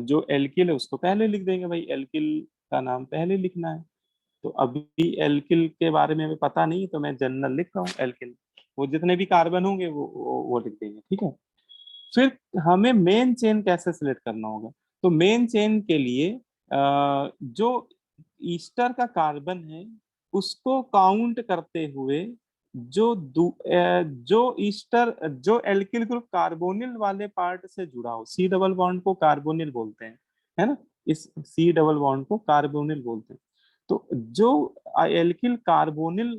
जो एल्किल है उसको पहले लिख देंगे, भाई एल्किल का नाम पहले लिखना है। तो अभी एल्किल के बारे में हमें पता नहीं, तो मैं जनरल लिख रहा हूँ एल्किल, वो जितने भी कार्बन होंगे वो लिख देंगे। ठीक है, फिर हमें मेन चेन कैसे सिलेक्ट करना होगा, तो मेन चेन के लिए जो ईस्टर का कार्बन है उसको काउंट करते हुए जो ईस्टर जो एल्किल ग्रुप कार्बोनिल वाले पार्ट से जुड़ा हो, C डबल बॉन्ड को कार्बोनिल बोलते हैं, है ना। इस सी डबल बॉन्ड को कार्बोनिल बोलते हैं। तो जो एल्किल कार्बोनिल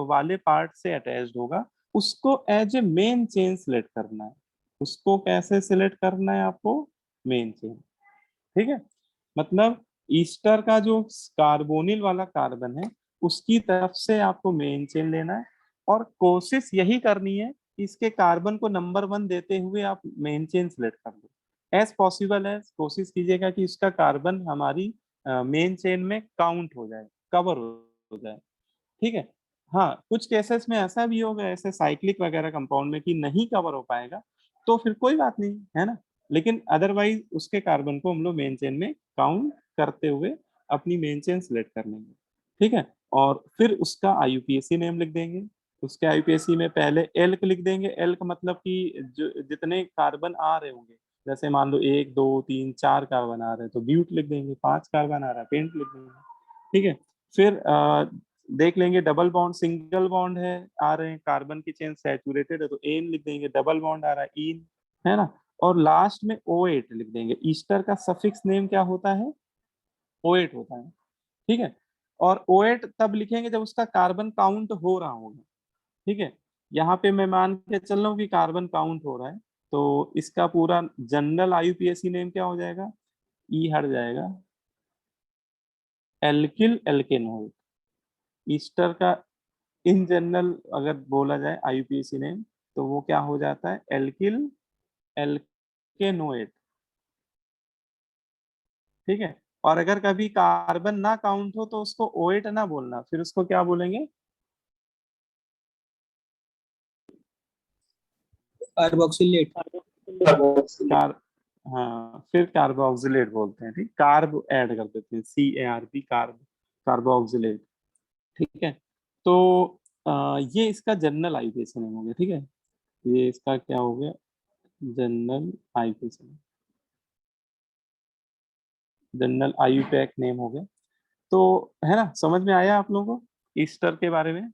वाले पार्ट से अटैच्ड होगा उसको as a main chain select करना है। उसको कैसे सिलेक्ट करना है आपको? मेन चेन, ठीक है। मतलब ईस्टर का जो कार्बोनिल वाला कार्बन है उसकी तरफ से आपको मेन चेन लेना है और कोशिश यही करनी है कि इसके कार्बन को नंबर 1 देते हुए आप मेन चेन सिलेक्ट कर लो। एज पॉसिबल है कोशिश कीजिएगा कि उसका कार्बन हमारी मेन चेन में काउंट हो जाए, कवर हो जाए, ठीक है। हाँ, कुछ केसेस में ऐसा भी होगा, ऐसे साइक्लिक वगैरह कंपाउंड में, कि नहीं कवर हो पाएगा, तो फिर कोई बात नहीं है ना। लेकिन अदरवाइज उसके कार्बन को हम लोग मेन चेन में काउंट करते हुए अपनी मेन चेन सिलेक्ट कर लेंगे, ठीक है। और फिर उसका IUPAC नेम लिख देंगे। उसके IUPAC में पहले एल्क लिख देंगे। एल्क मतलब कि जो जितने कार्बन आ रहे होंगे, जैसे मान लो 1 2 3 4 कार्बन आ रहे हैं तो ब्यूट लिख देंगे, 5 कार्बन आ रहा है पेंट लिख देंगे, ठीक है। फिर देख लेंगे डबल बॉन्ड सिंगल बॉन्ड है आ रहे हैं, कार्बन की चेन सैचुरेटेड है तो एन लिख देंगे, डबल बॉन्ड आ रहा है इन, है ना। और लास्ट में O8 लिख देंगे। ईस्टर का सफिक्स नेम क्या होता है? O8 होता है, ठीक है। और O8 तब लिखेंगे जब उसका कार्बन काउंट हो रहा होगा, ठीक है। यहाँ पे मैं मान के चल रहा हूँ कि कार्बन काउंट हो रहा है, तो इसका पूरा जनरल IUPAC नेम क्या हो जाएगा? ई हट जाएगा, एल्किल एल्केनोइड। ईस्टर का इन जनरल अगर बोला जाए IUPAC नेम तो वो क्या हो जाता है? एल्किल एल्केनोइड, ठीक है। और अगर कभी कार्बन ना काउंट हो तो उसको O8 ना बोलना, फिर उसको क्या बोलेंगे? कार्बोक्सिलेट। कार हाँ, फिर कार्बोक्सिलेट बोलते हैं, ठीक। कार्ब ऐड कर देते हैं, CARB, कार्ब, कार्बोक्सिलेट, ठीक है। तो ये इसका जनरल IUPAC नेम हो गया, ठीक है। ये इसका क्या हो गया? General IUPAC name, general IUPAC name हो गया। तो है ना, समझ में आया आप लोगों को ईस्टर के बारे में?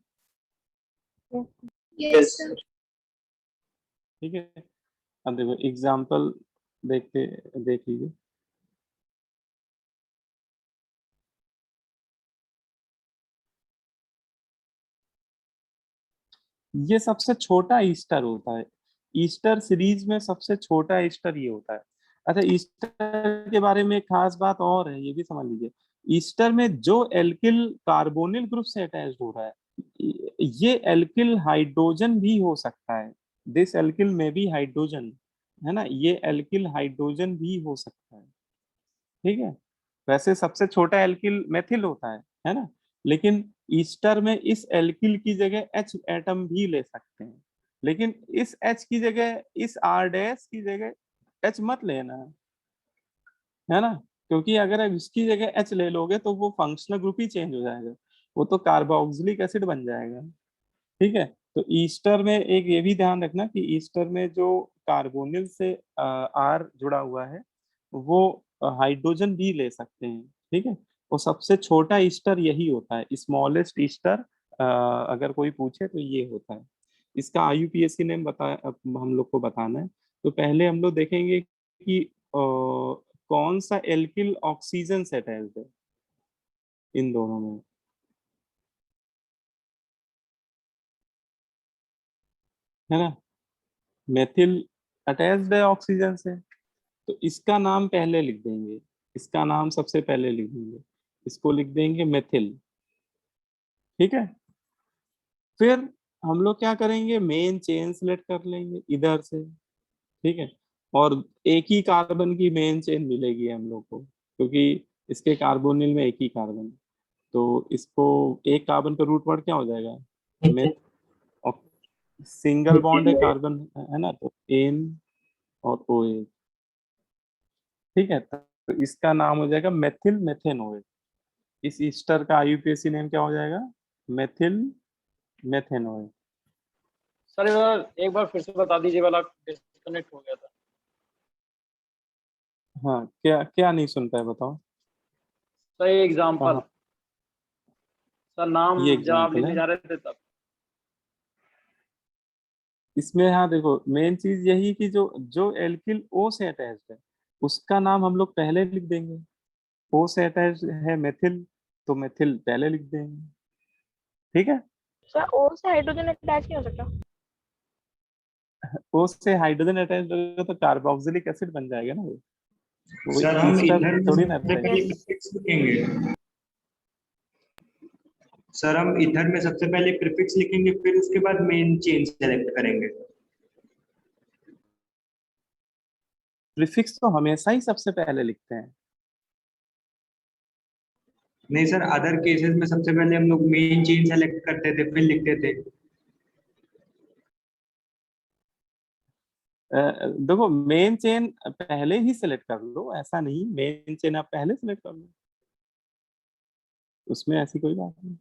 Yes sir. ठीक है। अब देखो एग्जाम्पल देख लीजिए। ये सबसे छोटा ईस्टर होता है। ईस्टर सीरीज में सबसे छोटा ईस्टर ये होता है। अच्छा, ईस्टर के बारे में एक खास बात और है, ये भी समझ लीजिए। ईस्टर में जो एल्किल कार्बोनिल ग्रुप से अटैच्ड हो रहा है, ये एल्किल हाइड्रोजन भी हो सकता है। दिस एल्किल में भी हाइड्रोजन, है ना, ये एल्किल हाइड्रोजन भी हो सकता है, ठीक है। वैसे सबसे छोटा एल्किल मेथिल होता है ना। लेकिन ईस्टर में इस एल्किल की जगह H एटम भी ले सकते हैं, लेकिन इस H की जगह, इस R डैश की जगह H मत लेना, है ना। क्योंकि अगर आप इसकी जगह H ले लोगे तो वो फंक्शनल ग्रुप ही चेंज हो जाएगा, वो तो कार्बोक्सिलिक एसिड बन जाएगा, ठीक है। तो ईस्टर में एक ये भी ध्यान रखना कि ईस्टर में जो कार्बोनिल से R जुड़ा हुआ है वो हाइड्रोजन भी ले सकते हैं, ठीक है। और सबसे छोटा ईस्टर यही होता है, स्मॉलेस्ट ईस्टर अगर कोई पूछे तो ये होता है। इसका IUPAC नेम हम लोग को बताना है। तो पहले हम लोग देखेंगे कि कौन सा एल्किल ऑक्सीजन से अटैच्ड है इन दोनों में, है ना। मेथिल अटैच्ड है ऑक्सीजन से, तो इसका नाम पहले लिख देंगे, इसका नाम सबसे पहले लिख देंगे, इसको लिख देंगे मेथिल, ठीक है। फिर हम लोग क्या करेंगे? मेन चेन सेलेक्ट कर लेंगे इधर से, ठीक है। और एक ही कार्बन की मेन चेन मिलेगी हम लोग को, क्योंकि इसके कार्बोनिल में एक ही कार्बन है। तो इसको एक कार्बन का रूट वर्ड क्या हो जाएगा? मेथ। और सिंगल बॉन्ड है कार्बन, है ना, तो एन और OH, ठीक है। तो इसका नाम हो जाएगा मेथिल मेथेनोएट। इस ईस्टर का IUPAC नेम क्या हो जाएगा? मेथिल मेथेनोएट। सर एक बार फिर से बता दीजिए, वाला डिस्कनेक्ट हो गया था। हाँ, क्या क्या नहीं सुन पाए बताओ। सर एग्जाम्पल, हाँ, सर नाम ये जब आप एग्जाम्पल लिखने है जा रहे थे तब। इसमें। हाँ देखो, मेन चीज यही कि जो जो एल्किल O से अटैच्ड है उसका नाम हम लोग पहले लिख देंगे, O से अटैच है मेथिल, तो मेथिल पहले लिख देंगे, ठीक है। सर O से हाइड्रोजन अटैच नहीं हो सकता? O से हाइड्रोजन अटैच होगा तो कार्बोक्सिलिक एसिड बन जाएगा ना वो सर हम ईस्टर इधर में थोड़ी ना सबसे रहेगा। पहले प्रीफिक्स लिखेंगे। सर हम इधर में सबसे पहले प्रीफिक्स लिखेंगे, फिर उसके बाद मेन चेन सेलेक्ट करेंगे। प्रीफिक्स तो हमेशा ही सबसे पहले लिखते हैं। नहीं सर, अदर केसेस में सबसे पहले हम लोग मेन चेन सेलेक्ट करते थे, फिर लिखते थे। देखो मेन चेन पहले ही सिलेक्ट कर लो, ऐसा नहीं, मेन चेन आप पहले सिलेक्ट कर लो, उसमें ऐसी कोई बात नहीं।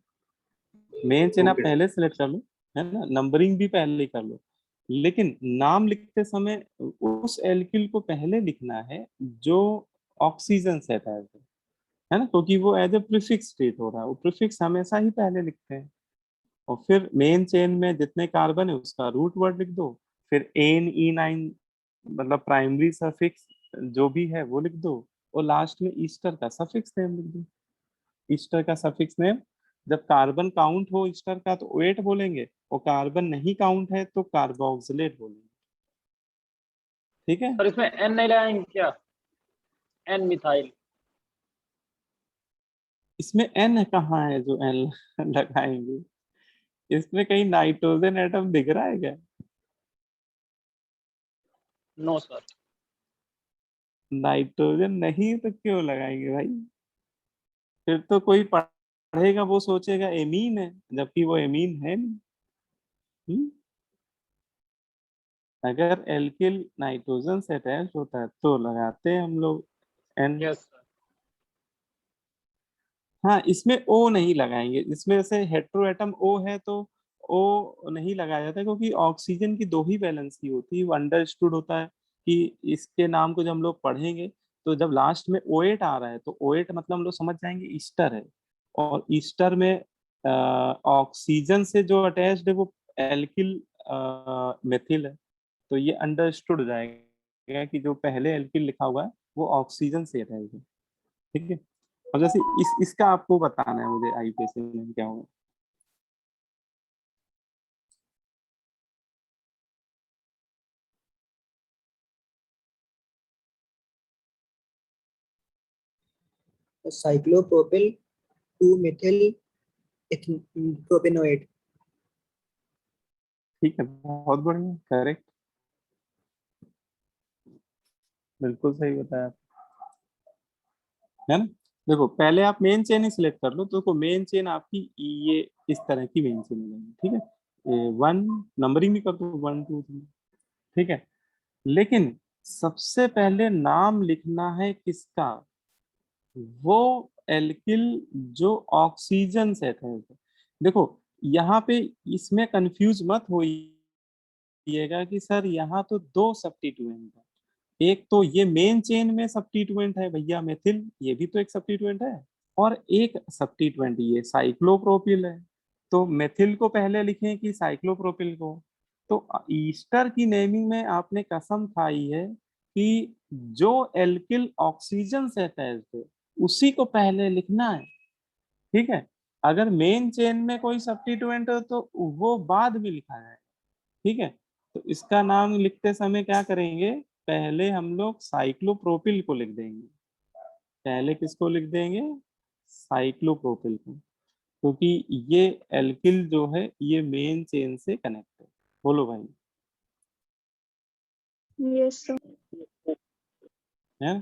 मेन चेन आप ओके। पहले सिलेक्ट कर लो, है ना, नंबरिंग भी पहले ही कर लो, लेकिन नाम लिखते समय उस एल्किल को पहले लिखना है जो ऑक्सीजन से अटैच है ना, क्योंकि वो एज ए प्रीफिक्स ट्रीट हो रहा है, वो प्रीफिक्स हमेशा ही पहले लिखते हैं। और फिर मेन चेन में जितने कार्बन है उसका रूट वर्ड लिख दो, फिर NE9 मतलब प्राइमरी सफिक्स जो भी है वो लिख दो, और लास्ट में ईस्टर का सफिक्स नेम लिख दो। ईस्टर का सफिक्स नेम, जब कार्बन काउंट हो ईस्टर का तो 8 बोलेंगे, और कार्बन नहीं काउंट है तो कार्बोक्सिलेट बोलेंगे, ठीक है। सर इसमें N नहीं लगाएंगे क्या? N methyl. इसमें N कहाँ है जो N लगाएंगे? इसमें कहीं नाइट्रोजन एटम दिख रहा है क्या? No sir. नाइट्रोजन नहीं तो क्यों लगाएंगे भाई? फिर तो कोई पढ़ेगा वो सोचेगा एमीन है, जबकि वो एमीन है नहीं। हम्म? अगर एल्किल नाइट्रोजन से अटैच होता है तो लगाते हैं हम लोग N। Yes sir. हाँ, इसमें O नहीं लगाएंगे, इसमें जैसे हेट्रो एटम O है तो O नहीं लगाया जाता, क्योंकि ऑक्सीजन की 2 ही वैलेंस की होती है, वो अंडरस्टूड होता है कि इसके नाम को जब हम लोग पढ़ेंगे तो जब लास्ट में O8 आ रहा है तो O8 मतलब हम लोग समझ जाएंगे ईस्टर है, और ईस्टर में ऑक्सीजन से जो अटैच्ड है वो एल्किल मेथिल है, तो ये अंडरस्टूड हो जाएगा कि जो पहले एल्किल लिखा हुआ है वो ऑक्सीजन से अटैच है, ठीक है। और जैसे इसका आपको बताना है मुझे आईपीएसी में क्या होगा। Cyclopropyl 2 Mithil propanoate. ठीक है, बहुत बढ़िया, करेक्ट, बिल्कुल सही बताया, है ना। देखो पहले आप मेन चेन ही सिलेक्ट कर लो, तो देखो मेन चेन आपकी ये इस तरह की मेन चेन हो जाएगी, ठीक है। 1 नंबरिंग भी कर दो, 1 2 3, ठीक है। लेकिन सबसे पहले नाम लिखना है किसका? वो एल्किल जो ऑक्सीजन से अटैच है। देखो यहाँ पे इसमें कंफ्यूज मत होइएगा कि सर यहाँ तो 2 सब्स्टिट्यूएंट है, एक तो ये मेन चेन में सब्स्टिट्यूएंट है भैया मेथिल, ये भी तो एक सब्स्टिट्यूएंट है, और एक सब्स्टिट्यूएंट ये साइक्लोप्रोपिल है, तो मेथिल को पहले लिखें कि साइक्लोप्रोपिल को? तो ईस्टर की नेमिंग में आपने कसम खाई है कि जो एल्किल ऑक्सीजन से अटैच्ड है उसी को पहले लिखना है, ठीक है। अगर मेन चेन में कोई सब्स्टिट्यूएंट हो तो वो बाद में लिखा जाए, ठीक है। तो इसका नाम लिखते समय क्या करेंगे, पहले हम लोग साइक्लोप्रोपिल को लिख देंगे, पहले किसको लिख देंगे? साइक्लोप्रोपिल को, क्योंकि ये एल्किल जो है ये मेन चेन से कनेक्ट है। बोलो भाई, यस सर। है।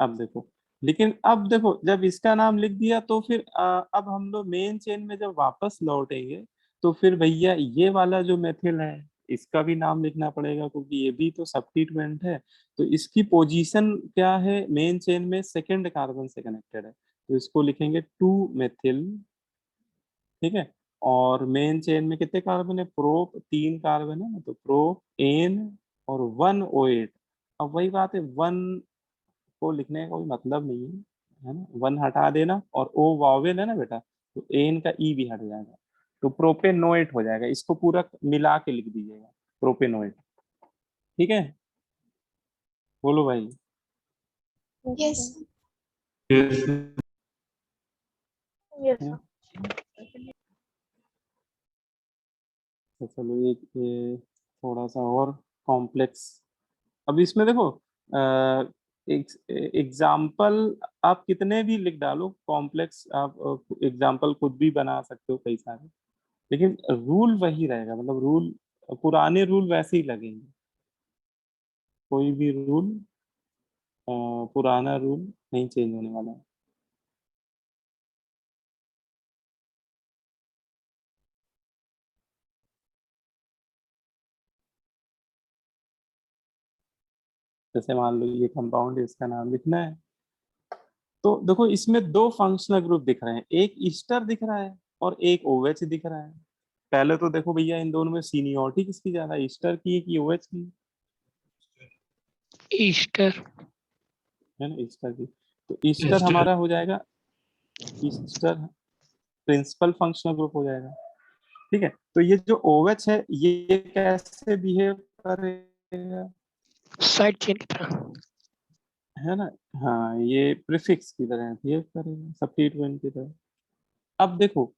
अब देखो, लेकिन अब देखो जब इसका नाम लिख दिया तो फिर अब हम लोग मेन चेन में जब वापस लौटेंगे तो फिर भैया ये वाला जो मेथिल है इसका भी नाम लिखना पड़ेगा, क्योंकि ये भी तो सब्स्टिट्यूएंट है, तो इसकी पोजीशन क्या है मेन चेन में? सेकंड कार्बन से कनेक्टेड है, तो इसको लिखेंगे 2 मेथिल, ठीक है। और मेन चेन में कितने कार्बन है? प्रोप 3 कार्बन है ना, तो प्रोप एन और 1 OH। अब वही बात है, 1 को लिखने का कोई मतलब नहीं है ना, 1 हटा देना, और ओ वावेल है ना बेटा, तो एन का ई भी हट जाएगा, तो प्रोपेनोएट हो जाएगा, इसको पूरा मिला के लिख दीजिएगा प्रोपेनोएट, ठीक है। बोलो भाई, yes. Yes. Yes Yeah. Sir तो चलो एक ये थोड़ा सा और कॉम्प्लेक्स। अब इसमें देखो एग्जाम्पल आप कितने भी लिख डालो कॉम्प्लेक्स, आप एग्जाम्पल खुद भी बना सकते हो कई सारे, लेकिन रूल वही रहेगा, मतलब रूल पुराने रूल वैसे ही लगेंगे, कोई भी रूल पुराना रूल नहीं चेंज होने वाला है। जैसे मान लो ये कंपाउंड है, इसका नाम लिखना है, तो देखो इसमें दो फंक्शनल ग्रुप दिख रहे हैं, एक ईस्टर दिख रहा है और एक ओवेच दिख रहा है। पहले तो देखो भैया इन दोनों में सीनियोरिटी किसकी ज्यादा, ईस्टर की है कि ओवेच की? ईस्टर है ना, ईस्टर की। तो ईस्टर हमारा हो जाएगा, ईस्टर प्रिंसिपल फंक्शनल ग्रुप हो जाएगा। ठीक है, तो ये जो ओवेच है ये कैसे बिहेव करेगा, साइड चेन की तरह। है ना? हाँ, ये प्रीफिक्स की तरह बिहेव करेगा, सब्स्टिट्यूएंट की तरह। अब देखो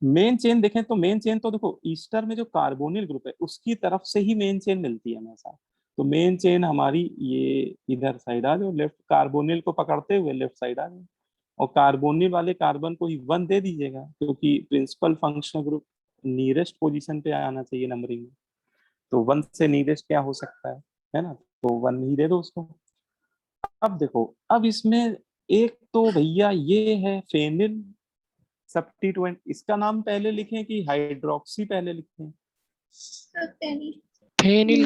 मेन चेन देखें तो मेन चेन तो देखो ईस्टर में जो कार्बोनिल ग्रुप है उसकी तरफ से ही मेन चेन मिलती है हमेशा। तो मेन चेन हमारी ये इधर साइड आ जाओ, लेफ्ट कार्बोनिल को पकड़ते हुए लेफ्ट साइड आ जाओ, और कार्बोनिल वाले कार्बन को ही 1 दे दीजिएगा, क्योंकि principal functional group nearest position पे आना चाहिए नंबरिंग में। तो 1 से नियरेस्ट क्या हो सकता है ना? तो 1 ही दे दो उसको। अब देखो, अब इसमें एक तो भैया ये है फेनिल सब्स्टिट्यूएंट, इसका नाम पहले लिखें कि हाइड्रोक्सी पहले लिखें? फेनिल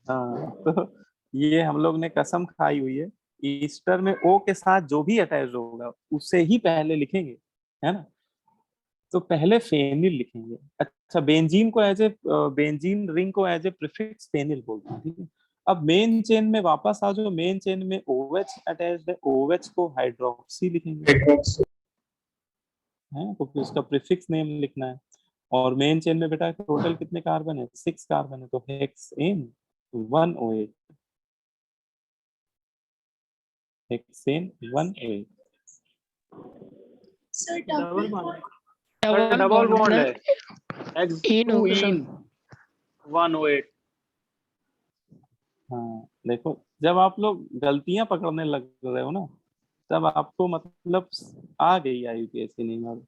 हाँ, तो ये हम लोग ने कसम खाई हुई है, ईस्टर में ओ के साथ जो भी अटैच होगा उसे ही पहले लिखेंगे, है ना? तो पहले फेनिल लिखेंगे। अच्छा, बेंजीन को एज ए बेंजीन रिंग को एज ए प्रीफिक्स फेनिल बोलते हैं, ठीक है? अब मेन चेन में वापस आ जाओ, मेन चेन में OH अटैच्ड है, OH को हाइड्रोक्सी लिखेंगे, है, क्योंकि उसका प्रीफिक्स नेम लिखना है। और मेन चेन में बेटा टोटल कितने कार्बन है? 6 कार्बन है, तो hexane 1OH, hexane 1OH। Sir double double bond, double double bond है, इन होगा सर। X2 108। हाँ देखो, जब आप लोग गलतियां पकड़ने लग रहे हो ना, तब आपको मतलब आ गई IUPAC नहीं, और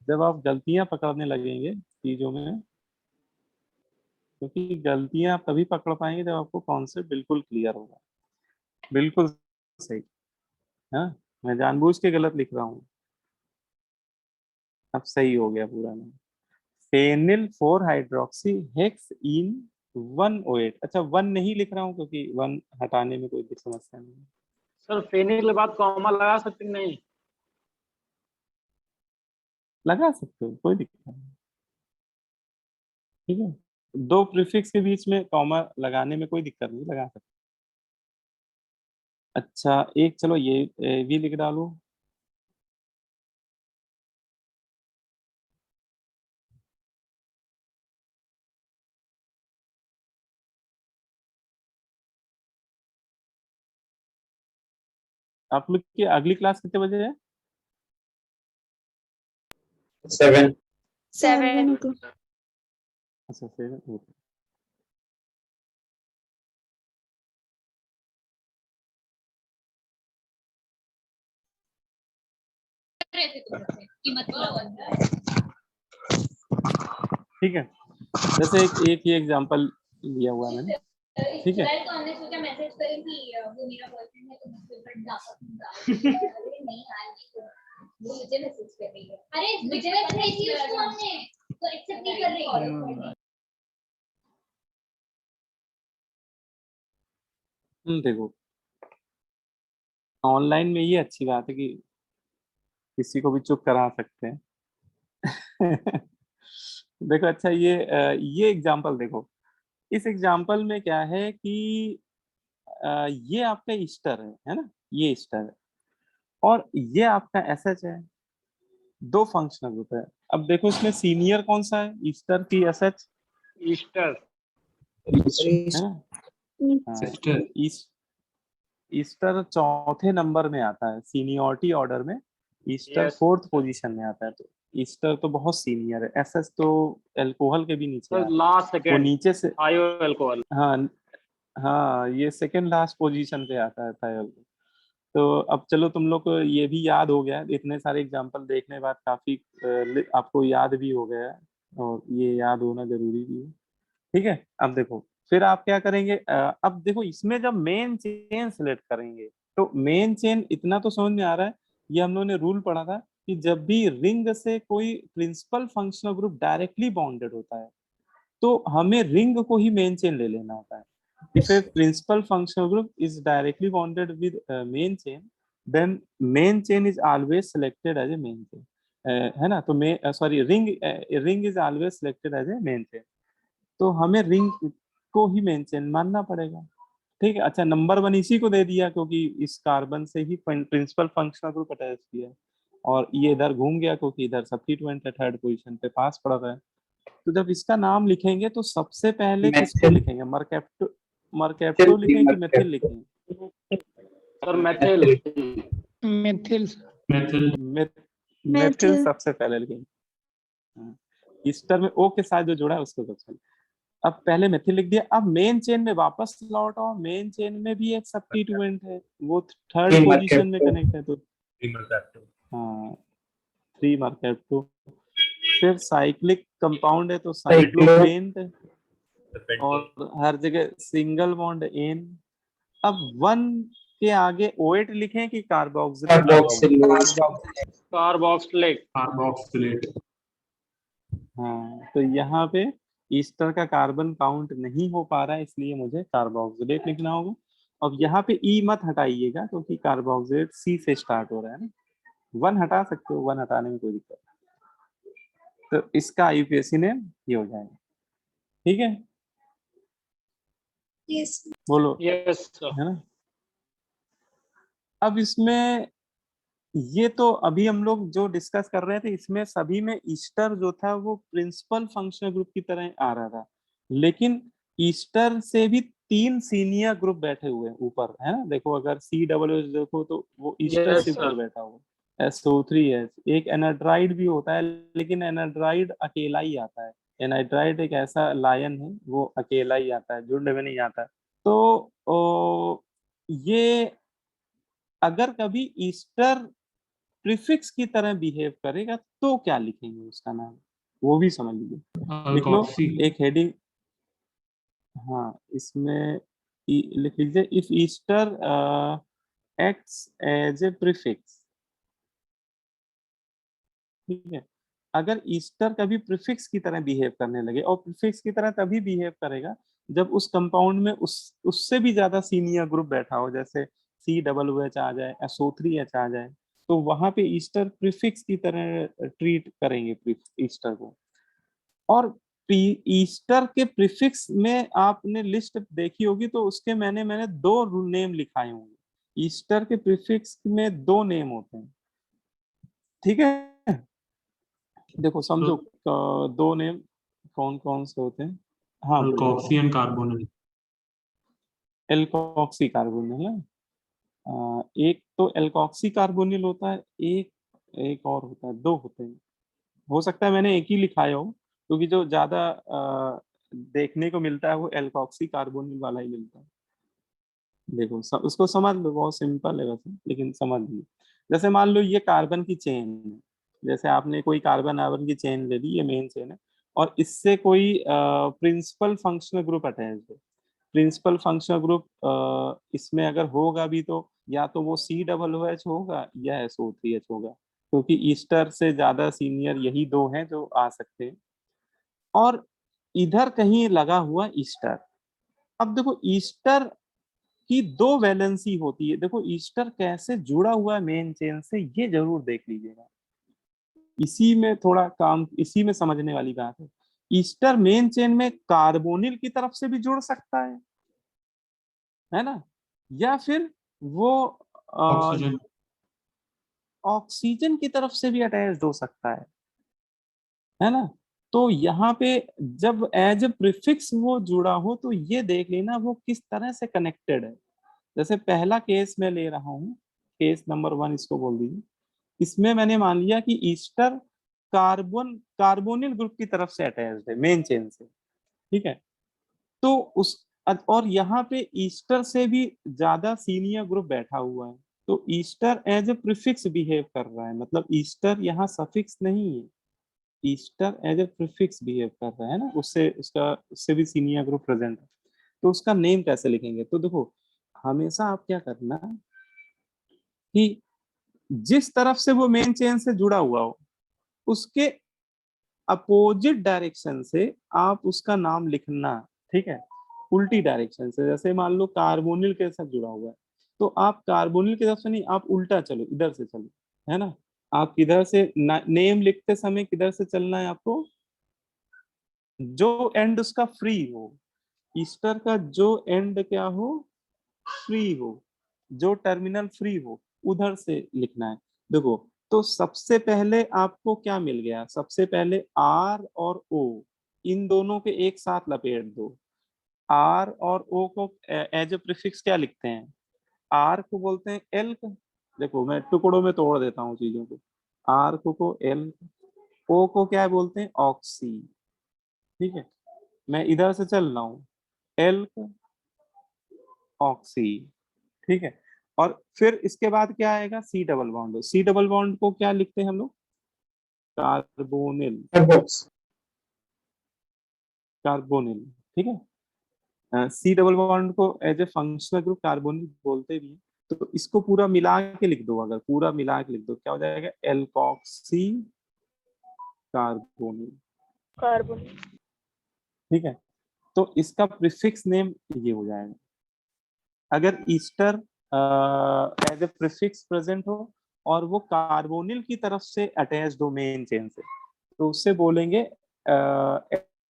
जब आप गलतियां पकड़ने लगेंगे चीजों में, क्योंकि गलतियां आप तभी पकड़ पाएंगे जब आपको कॉन्सेप्ट बिल्कुल क्लियर होगा। बिल्कुल सही। हाँ, मैं जानबूझ के गलत लिख रहा हूँ, अब सही हो गया पूरा नाम। फेनिल 4 हाइड्रोक्सी हेक्स इन 1OH। अच्छा, 1 नहीं लिख रहा हूँ क्योंकि 1 हटाने में कोई समस्या नहीं है। सर फेनिल के बाद कॉमा लगा सकते हैं नहीं? लगा सकते हो, कोई दिक्कत नहीं, ठीक है? दो प्रीफिक्स के बीच में कॉमा लगाने में कोई दिक्कत नहीं, लगा सकते। अच्छा, एक चलो ये भी लिख डालो। आप लोग की अगली क्लास कितने बजे है? 7। 7 अच्छा, 7। ठीक है, जैसे एक ही एग्जांपल लिया हुआ है मैंने, ठीक है? तो हमने सोचा मैसेज करें कि वो मेरा बॉयफ्रेंड है तो मैं उसके ऊपर अरे नहीं यार, वो मुझे मैसेज कर रही है। अरे मुझे मैसेज की उसको हमने तो एक्सेप्ट नहीं कर रही है। देखो ऑनलाइन में ये अच्छी बात है कि किसी को भी चुप करा सकते हैं। देखो, अच्छा ये एग्जांपल देखो, इस एग्जांपल में क्या है कि ये आपका ईस्टर है ना? ये ईस्टर है और ये आपका SH है, दो फंक्शनल ग्रुप है। अब देखो इसमें सीनियर कौन सा है, ईस्टर की SH, ईस्टर। है ना? हाँ, सिस्टर। ईस्टर चौथे नंबर में आता है सीनियरिटी ऑर्डर में, ईस्टर Yes. 4th पोजीशन में आता है। तो ईस्टर तो बहुत सीनियर है, एसएस तो अल्कोहल के भी नीचे सर आता है, लास्ट वो सेकंड नीचे से, आयो अल्कोहल। हाँ हाँ, ये सेकंड लास्ट पोजीशन पे आता है थायल। तो अब चलो तुम लोग को ये भी याद हो गया है, इतने सारे एग्जांपल देखने के बाद काफी आपको याद भी हो गया है, और ये याद होना जरूरी भी है। ठीक है, अब देखो फिर आप क्या करेंगे, अब देखो इसमें जब मेन चेन सिलेक्ट करेंगे तो मेन चेन इतना तो समझ में आ रहा है, ये हम लोगों ने रूल पढ़ा था कि जब भी रिंग से कोई principal functional group directly bounded होता है तो हमें रिंग को ही मेन चेन ले लेना होता है। If a principal functional group is directly bounded with main chain, then main chain is always selected as a main chain. है ना, तो ring is always selected as a main chain. तो हमें रिंग को ही मेन चेन मानना पड़ेगा। ठीक है, अच्छा नंबर 1 इसी को दे दिया क्योंकि इस कार्बन से ही प्रिंसिपल फंक्शनल ग्रुप अटैच किया, और ये इधर घूम गया क्योंकि इधर सब्स्टिट्यूएंट है, 3rd पोजीशन पे पास पड़ रहा है। तो जब इसका नाम लिखेंगे तो सबसे पहले किसको लिखेंगे, मर्कैप्टो लिखें कि मेथिल लिखें? Sir methyl. मेथिल मेथिल सबसे पहले लिखेंगे। ईस्टर में ओ के साथ जो जुड़ा है उसको सबसे। अब पहले मेथिल लिख दिया, अब मेन चेन में वापस लौट आओ, मेन चेन में भी एक सब्स्टिट्यूएंट है, वो 3rd पोजीशन में कनेक्ट है, तो हाँ 3 मर्कैप्टो। फिर साइक्लिक कंपाउंड है तो साइक्लोपेंट, और हर जगह सिंगल बॉन्ड एन। अब 1 के आगे OH लिखें कि कार्बोक्सिलेट? कार्बोक्सिलेट। हाँ, तो यहाँ पे ईस्टर का कार्बन काउंट नहीं हो पा रहा है, इसलिए मुझे कार्बोक्सिलेट लिखना होगा। अब यहाँ पे ई मत हटाइएगा क्योंकि कार्बोक्सिलेट सी से स्टार्ट हो रहा है ना, 1 हटा सकते हो, 1 हटाने में कोई दिक्कत नहीं। तो इसका आईयूपीएसी नेम ये हो जाएगा। ठीक है, यस बोलो यस सर। है ना। अब इसमें ये तो अभी हम लोग जो डिस्कस कर रहे थे, इसमें सभी में ईस्टर जो था वो प्रिंसिपल फंक्शनल ग्रुप की तरह आ रहा था, लेकिन ईस्टर से भी 3 सीनियर ग्रुप बैठे हुए हैं ऊपर, है ना। देखो अगर COOH देखो तो वो ईस्टर से ऊपर बैठा हुआ है, SO3H। एक एनाड्राइड भी होता है, लेकिन एनाड्राइड अकेला ही आता है। एनाड्राइड एक ऐसा लायन है, वो अकेला ही आता है, झुंड में नहीं आता। तो ये अगर कभी ईस्टर प्रीफिक्स की तरह बिहेव करेगा तो क्या लिखेंगे उसका नाम, वो भी समझ लीजिए। लिख लो एक हेडिंग, हाँ इसमें लिख लीजिए, if ester acts as a prefix. ठीक है, अगर ईस्टर कभी प्रीफिक्स की तरह बिहेव करने लगे, और प्रीफिक्स की तरह तभी बिहेव करेगा जब उस कंपाउंड में उससे भी ज्यादा सीनियर ग्रुप बैठा हो, जैसे COOH आ जाए, SO3H आ जाए, तो वहां पे ईस्टर प्रीफिक्स की तरह ट्रीट करेंगे ईस्टर को। और ईस्टर के प्रीफिक्स में आपने लिस्ट देखी होगी, तो उसके मैंने 2 नेम लिखाए होंगे। ईस्टर के प्रीफिक्स में 2 नेम होते हैं, ठीक है। देखो समझो 2 नेम कौन कौन से होते हैं। हाँ, alkoxy and carbonyl. Alkoxy carbonyl है, एक तो एल्कोक्सी कार्बोनिल होता है, एक और होता है, 2 होते हैं। हो सकता है मैंने एक ही लिखाया हो, क्योंकि जो ज्यादा देखने को मिलता है वो एल्कोक्सी कार्बोनिल वाला ही मिलता है। देखो उसको समझ लो, बहुत सिंपल है वैसे, लेकिन समझ लो। जैसे मान लो ये कार्बन की चेन है, जैसे आपने कोई कार्बन आर्बन की चेन ले ली, ये मेन चेन है, और इससे कोई प्रिंसिपल फंक्शनल ग्रुप अटैच है। प्रिंसिपल फंक्शनल ग्रुप इसमें अगर होगा भी तो या तो वो COOH होगा या SO3H होगा, क्योंकि ईस्टर से ज्यादा सीनियर यही 2 हैं जो आ सकते हैं। और इधर कहीं लगा हुआ ईस्टर। अब देखो ईस्टर की 2 वैलेंसी होती है। देखो ईस्टर कैसे जुड़ा हुआ है मेन चेन से, ये जरूर देख लीजिएगा। इसी में थोड़ा काम, इसी में समझने वाली बात है। ईस्टर मेन चेन में कार्बोनिल की तरफ से भी जुड़ सकता है ना, या फिर वो ऑक्सीजन की तरफ से भी अटैच हो सकता है ना। तो यहाँ पे जब एज ए प्रीफिक्स वो जुड़ा हो तो ये देख लेना वो किस तरह से कनेक्टेड है। जैसे पहला केस मैं ले रहा हूँ, केस नंबर 1 इसको बोल दीजिए। इसमें मैंने मान लिया कि ईस्टर कार्बोनिल ग्रुप की तरफ से अटैच्ड है मेन चेन से, ठीक है। तो उस और यहाँ पे ईस्टर से भी ज्यादा सीनियर ग्रुप बैठा हुआ है, तो ester as a prefix behave कर रहा है, मतलब ईस्टर यहाँ सफिक्स नहीं है, ester as a prefix behave कर रहा है ना, उससे भी सीनियर ग्रुप प्रेजेंट है। तो उसका नेम कैसे लिखेंगे? तो देखो, हमेशा आप क्या करना कि जिस तरफ से वो मेन चेन से जुड़ा हुआ हो उसके अपोजिट डायरेक्शन से आप उसका नाम लिखना, ठीक है। उल्टी डायरेक्शन से, जैसे मान लो कार्बोनिल के साथ जुड़ा हुआ है, तो आप कार्बोनिल की तरफ से नहीं, आप उल्टा चलो, इधर से चलो, है ना। आप किधर से नेम लिखते समय किधर से चलना है आपको? जो एंड उसका फ्री हो, ईस्टर का जो एंड क्या हो, फ्री हो, जो टर्मिनल फ्री हो, उधर से लिखना है। देखो, तो सबसे पहले आपको क्या मिल गया? सबसे पहले आर और ओ, इन दोनों के एक साथ लपेट दो। आर और ओ को एज ए प्रीफिक्स क्या लिखते हैं? आर को बोलते हैं एल्क। देखो, मैं टुकड़ों में तोड़ देता हूँ चीजों को। आर को एल्क, ओ को क्या बोलते हैं? ऑक्सी, ठीक है। मैं इधर से चल रहा हूँ, एल्क, ऑक्सी, ठीक है। और फिर इसके बाद क्या आएगा? C double bond. C double bond को क्या लिखते हैं हम लोग? कार्बोनिल, कार्बोनिल, ठीक है। सी डबल बॉन्ड को as a functional group carbonyl बोलते भी हैं। तो इसको पूरा मिला के लिख दो, अगर पूरा मिला के लिख दो क्या हो जाएगा? Alkoxy carbonyl, carbon. ठीक है। तो इसका प्रीफिक्स नेम ये हो जाएगा। अगर ester as a prefix present हो और वो कार्बोनिल की तरफ से अटैच्ड हो मेन चेन से, तो उससे बोलेंगे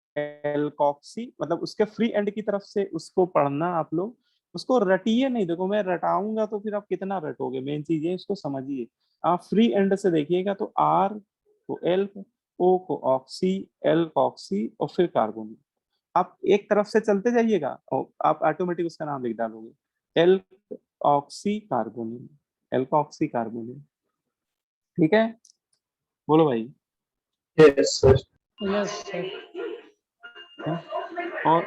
एल्कोक्सी, मतलब उसके फ्री एंड की तरफ से उसको पढ़ना आप लोग। उसको रटिए नहीं, देखो मैं रटाऊंगा तो फिर आप कितना रटोगे, मेन चीज है इसको समझिए। आप फ्री एंड से देखिएगा तो आर को एल्क, ओ को ऑक्सी, एल्कोक्सी और फिर कार्बोनिल। आप एक तरफ से चलते जाइएगा और आप ऑटोमेटिक उसका नाम लिख डालोगे, elk oxy carbonyl, alkoxy carbonyl, ठीक है। बोलो भाई। Yes sir. है? और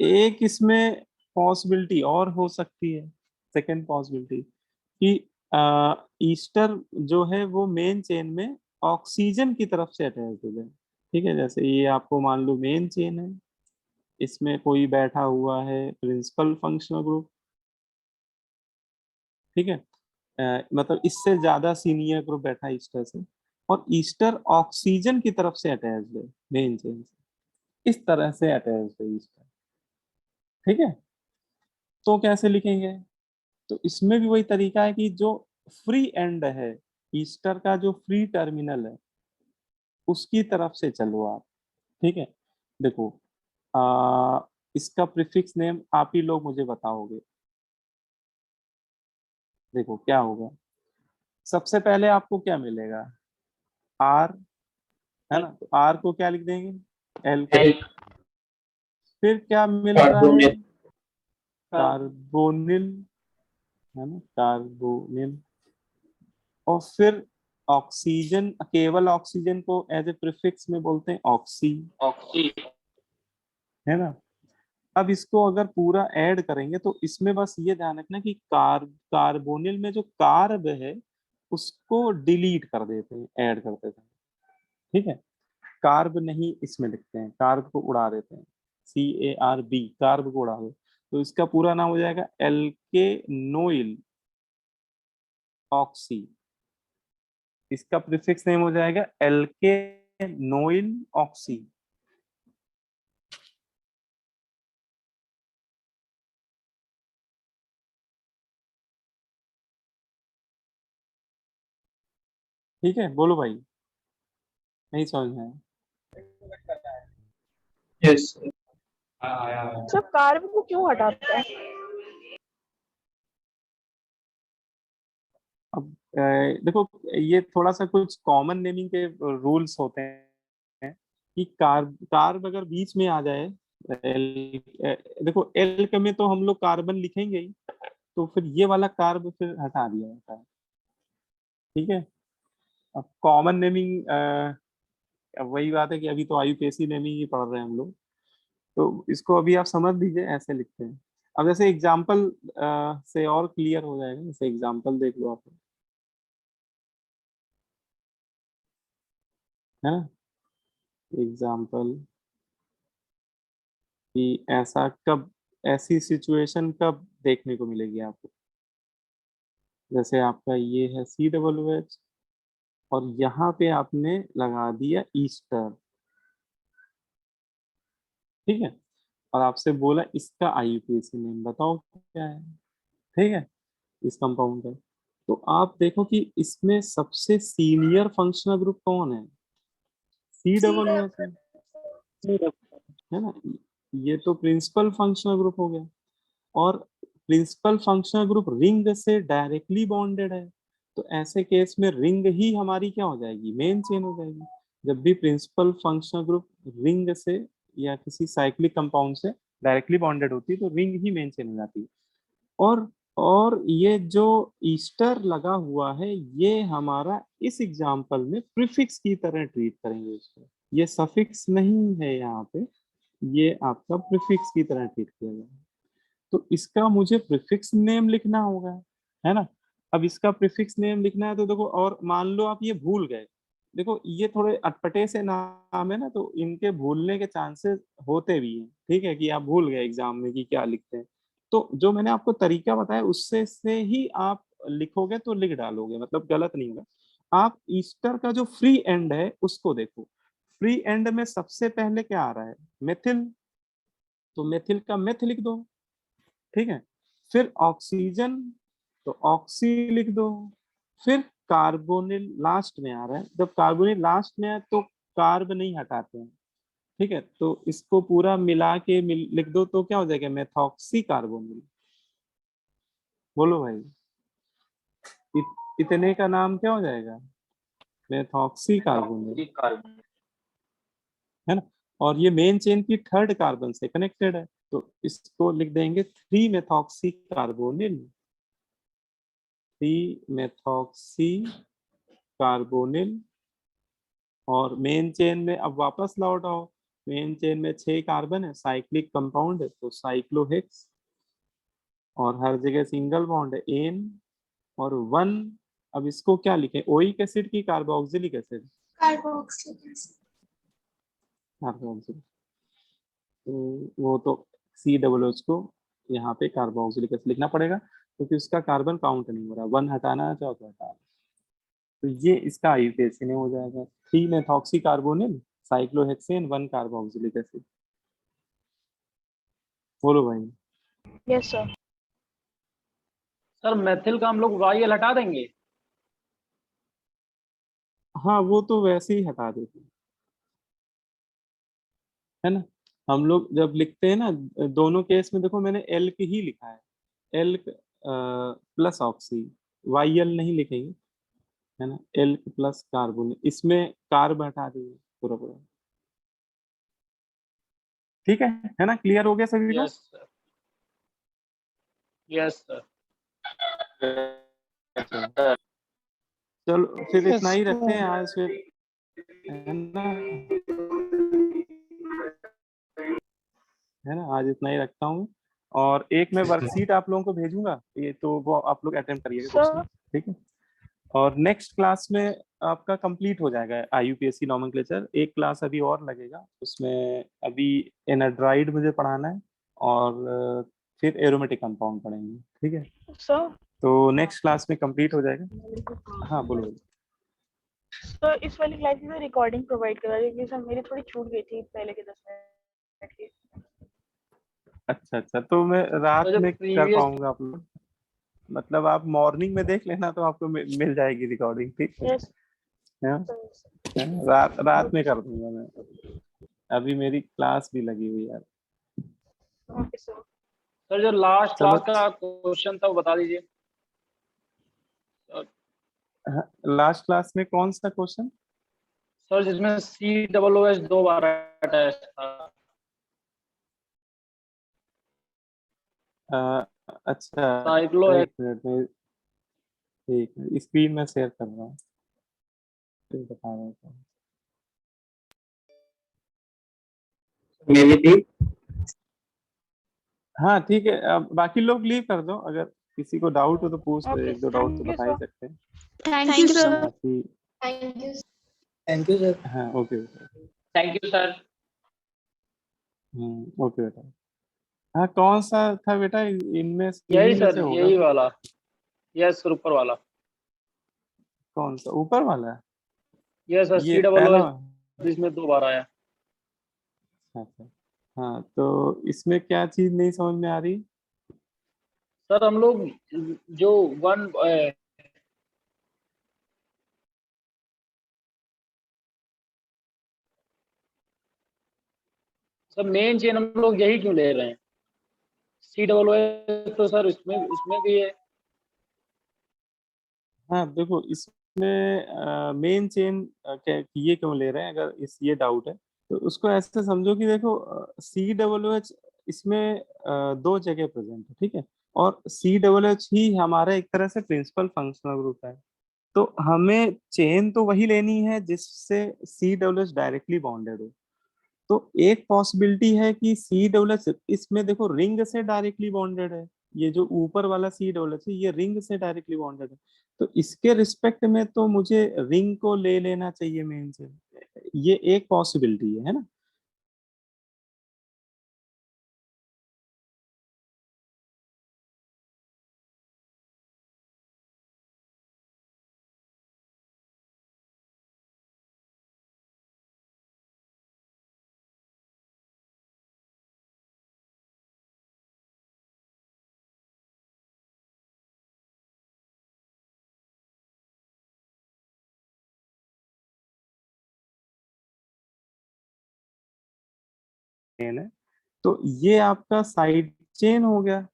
एक इसमें पॉसिबिलिटी और हो सकती है, सेकेंड पॉसिबिलिटी, कि ईस्टर जो है वो मेन चेन में ऑक्सीजन की तरफ से अटैच हो जाए, ठीक है। जैसे ये आपको मान लो मेन चेन है, इसमें कोई बैठा हुआ है प्रिंसिपल फंक्शनल ग्रुप, ठीक है। मतलब इससे ज्यादा सीनियर ग्रुप बैठा है ईस्टर से, और ईस्टर ऑक्सीजन की तरफ से अटैच है मेन चेन से, इस तरह से अटैच है ईस्टर, ठीक है। तो कैसे लिखेंगे? तो इसमें भी वही तरीका है कि जो फ्री एंड है, ईस्टर का जो फ्री टर्मिनल है, उसकी तरफ से चलो आप, ठीक है। देखो, इसका प्रीफिक्स नेम आप ही लोग मुझे बताओगे। देखो क्या होगा, सबसे पहले आपको क्या मिलेगा? आर, है ना, तो आर को क्या लिख देंगे? एल। फिर क्या मिल रहा है? कार्बोनिल, है ना, कार्बोनिल। और फिर ऑक्सीजन, केवल ऑक्सीजन को एज ए प्रीफिक्स में बोलते हैं ऑक्सी, है ना। अब इसको अगर पूरा ऐड करेंगे तो इसमें बस ये ध्यान रखना कि कार्बोनिल में जो कार्ब है उसको डिलीट कर देते हैं ऐड करते थे, ठीक है। कार्ब नहीं इसमें लिखते हैं, कार्ब को उड़ा देते हैं, CARB, कार्ब को उड़ा दो। तो इसका पूरा नाम हो जाएगा एल्केनोइल ऑक्सी, इसका प्रीफिक्स नेम हो जाएगा एल्केनोइल ऑक्सी, ठीक है। बोलो भाई, नहीं समझ में आया? यस सर कार्ब को क्यों हटाते हैं? अब देखो, ये थोड़ा सा कुछ कॉमन नेमिंग के रूल्स होते हैं कि कार्ब कार्ब अगर बीच में आ जाए एल, देखो एल्क में तो हम लोग कार्बन लिखेंगे ही, तो फिर ये वाला कार्ब फिर हटा दिया जाता है। ठीक है, अब कॉमन नेमिंग, अब वही बात है कि अभी तो आईयूपीएसी नेमिंग ही पढ़ रहे हैं हम लोग, तो इसको अभी आप समझ लीजिए, ऐसे लिखते हैं। अब जैसे एग्जाम्पल से और क्लियर हो जाएगा, जैसे एग्जाम्पल देख लो आप, है ना, एग्जाम्पल कि ऐसा कब, ऐसी सिचुएशन कब देखने को मिलेगी आपको। जैसे आपका ये है COOH और यहाँ पे आपने लगा दिया ईस्टर, ठीक है, और आपसे बोला इसका आईयूपीएसी नेम बताओ क्या है, ठीक है, इस कंपाउंड का। तो आप देखो कि इसमें सबसे सीनियर फंक्शनल ग्रुप कौन है, COOH है ना, ये तो प्रिंसिपल फंक्शनल ग्रुप हो गया। और प्रिंसिपल फंक्शनल ग्रुप रिंग से डायरेक्टली बॉन्डेड है, तो ऐसे केस में रिंग ही हमारी क्या हो जाएगी, मेन चेन हो जाएगी। जब भी प्रिंसिपल फंक्शनल ग्रुप रिंग से या किसी साइक्लिक कंपाउंड से डायरेक्टली बॉन्डेड होती है तो रिंग ही मेन चेन हो जाती है। और ये जो ईस्टर लगा हुआ है ये हमारा इस एग्जाम्पल में प्रीफिक्स की तरह ट्रीट करेंगे इसको, ये सफिक्स नहीं है यहाँ पे, ये आपका प्रीफिक्स की तरह ट्रीट किया जाएगा। तो इसका मुझे प्रीफिक्स नेम लिखना होगा, है ना। अब इसका प्रीफिक्स नेम लिखना है तो देखो, और मान लो आप ये भूल गए, देखो ये थोड़े अटपटे से नाम है ना, तो इनके भूलने के चांसेस होते भी हैं, ठीक है, कि आप भूल गए एग्जाम में कि क्या लिखते हैं। तो जो मैंने आपको तरीका बताया उससे से ही आप लिखोगे तो लिख डालोगे, मतलब गलत नहीं होगा। आप ईस्टर का जो फ्री एंड है उसको देखो, फ्री एंड में सबसे पहले क्या आ रहा है, मेथिल, तो मेथिल का मेथ लिख दो, ठीक है, फिर ऑक्सीजन तो ऑक्सी लिख दो, फिर कार्बोनिल लास्ट में आ रहा है, जब कार्बोनिल लास्ट में है तो कार्ब नहीं हटाते हैं, ठीक है, तो इसको पूरा मिला के लिख दो तो क्या हो जाएगा, मेथॉक्सी कार्बोनिल। बोलो भाई, इतने का नाम क्या हो जाएगा, मेथॉक्सी कार्बोनिल, है ना। और ये मेन चेन की थर्ड कार्बन से कनेक्टेड है, तो इसको लिख देंगे 3 मेथॉक्सी कार्बोनिल, 3 मेथॉक्सी कार्बोनिल। और मेन चेन में अब वापस लौट आओ, मेन चेन में 6 कार्बन है, साइक्लिक कंपाउंड है तो साइक्लोहेक्स, और हर जगह सिंगल बॉन्ड है एन और 1। अब इसको क्या लिखें, ओइक एसिड की कार्बोक्सिलिक एसिड, कार्बोक्सिलिक, तो वो तो COOH को यहाँ पे कार्बोक्सिलिक एसिड लिखना पड़ेगा क्योंकि उसका कार्बन काउंट नहीं हो रहा, 1 हटाना चाहो तो हटा, तो ये इसका आईयूपीएसी नेम हो जाएगा, 3 methoxy carbonyl, cyclohexane, 1 carboxylic acid. बोलो भाई। Yes sir. सर मेथिल का हम लोग वाई हटा देंगे। हाँ वो तो वैसे ही हटा देते हैं, है ना। हम लोग जब लिखते हैं ना दोनों केस में, देखो मैंने एल्क ही लिखा है, एल्क प्लस ऑक्सी, YL नहीं लिखेंगे, है ना, एल्क प्लस कार्बन, इसमें कार्ब हटा देंगे पूरा पूरा, ठीक है ना, क्लियर हो गया सभी को। Yes sir, yes sir. चलो फिर इतना ही रखते हैं आज फिर, है ना, है ना, आज इतना ही रखता हूँ। और एक मैं वर्कशीट आप लोगों को भेजूंगा, ये तो वो आप लोग अटेम्प्ट करिएगा क्वेश्चन, ठीक है। और नेक्स्ट क्लास में आपका कंप्लीट हो जाएगा आईयूपीएसी नोमेनक्लेचर, एक क्लास अभी और लगेगा उसमें, अभी एनाड्राइड मुझे पढ़ाना है और फिर एरोमेटिक कंपाउंड पढ़ेंगे, ठीक है। सर तो नेक्स्ट क्लास में कंप्लीट हो जाएगा। हाँ बोलो। तो इस वाली क्लास में रिकॉर्डिंग प्रोवाइड करा दीजिए सर, मेरी थोड़ी छूट गई थी पहले के 10 मिनट की। अच्छा, तो मैं रात तो जो में कर previous- पाऊंगा आप लोग, मतलब आप मॉर्निंग में देख लेना तो आपको मिल जाएगी रिकॉर्डिंग, ठीक है। यस रात में कर दूंगा मैं, अभी मेरी क्लास भी लगी हुई है। Okay sir. सर जो लास्ट क्लास समझ- का क्वेश्चन था वो बता दीजिए। लास्ट क्लास में कौन सा क्वेश्चन, सर जिसमें COOH 2 बार अटैच था। अच्छा साइक्लो एक मिनट में, ठीक है स्क्रीन में शेयर कर रहा हूँ, फिर बता रहा हूँ। मेरी थी। हाँ ठीक है, अब बाकी लोग लीव कर दो, अगर किसी को डाउट हो तो पूछ लो, Okay, एक दो डाउट तो thank you, बता ही sir. सकते हैं। Thank you sir. बाकी थैंक यू सर। हाँ okay okay, thank you sir. Okay बेटा। हाँ कौन सा था बेटा, इनमें से यही इन्हीं में सर, से होगा यही तो? वाला। यस सर, ऊपर वाला। कौन सा ऊपर वाला? यस सर, ये COO पहला? इसमें 2 बार आया। अच्छा, हाँ तो इसमें क्या चीज नहीं समझ में आ रही? सर हम लोग जो वन सर मेन चेन हम लोग यही क्यों ले रहे हैं? COO तो सर इसमें भी है। हाँ देखो इसमें मेन चेन ये क्यों ले रहे हैं, अगर इस ये डाउट है तो उसको ऐसे समझो कि देखो COOH इसमें दो जगह प्रेजेंट है, ठीक है, और COOH ही हमारा एक तरह से प्रिंसिपल फंक्शनल ग्रुप है, तो हमें चेन तो वही लेनी है जिससे COOH डायरेक्टली बॉन्डेड हो। तो एक पॉसिबिलिटी है कि COOH इसमें देखो रिंग से डायरेक्टली बॉन्डेड है, ये जो ऊपर वाला COOH है ये रिंग से डायरेक्टली बॉन्डेड है, तो इसके रिस्पेक्ट में तो मुझे रिंग को ले लेना चाहिए मेन से, ये एक पॉसिबिलिटी है ना। चेन है तो ये आपका साइड चेन हो गया,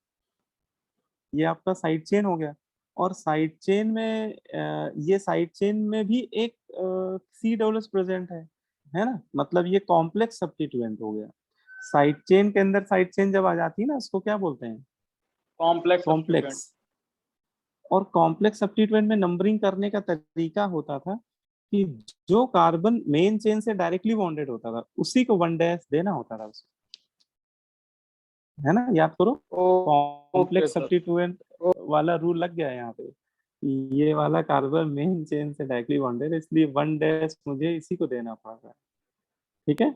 ये आपका साइड चेन हो गया, और साइड चेन में ये साइड चेन में भी एक COOH प्रेजेंट है ना, मतलब ये कॉम्प्लेक्स सब्स्टिट्यूएंट हो गया। साइड चेन के अंदर साइड चेन जब आ जाती है ना, उसको क्या बोलते हैं? Complex substituent. कॉम्प्लेक्स। और कॉम्प्लेक्स सब्स्टिट्यूएंट में नंबरिंग करने का तरीका होता था कि जो कार्बन मेन चेन से डायरेक्टली बॉन्डेड होता था उसी को 1 देना होता था उसको, है ना, याद करो। Okay complex sir. सब्स्टिट्यूएंट वाला रूल लग गया है यहाँ पे, ये वाला कार्बन मेन चेन से डायरेक्टली बॉन्डेड है, इसलिए 1 मुझे इसी को देना पड़ रहा है, ठीक है।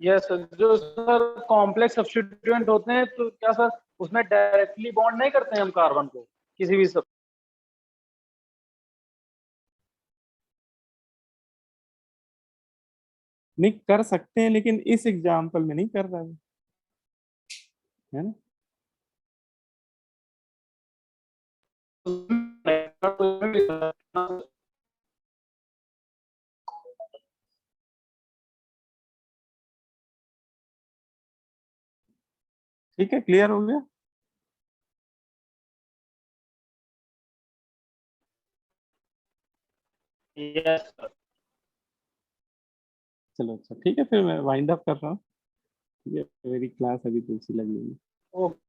यस सर, जो सर कॉम्प्लेक्स सब्स्टिट्यूएंट होते हैं तो क्या सर उसमें डायरेक्टली बॉन्ड नहीं करते हैं हम कार्बन को किसी भी सब? नहीं कर सकते हैं, लेकिन इस एग्जाम्पल में नहीं कर रहा है ना। ठीक है, क्लियर हो गया। Yes sir. चलो अच्छा ठीक है, फिर मैं वाइंड अप कर रहा हूँ, ठीक है, मेरी क्लास अभी दूसरी लगी हुई है। ओके।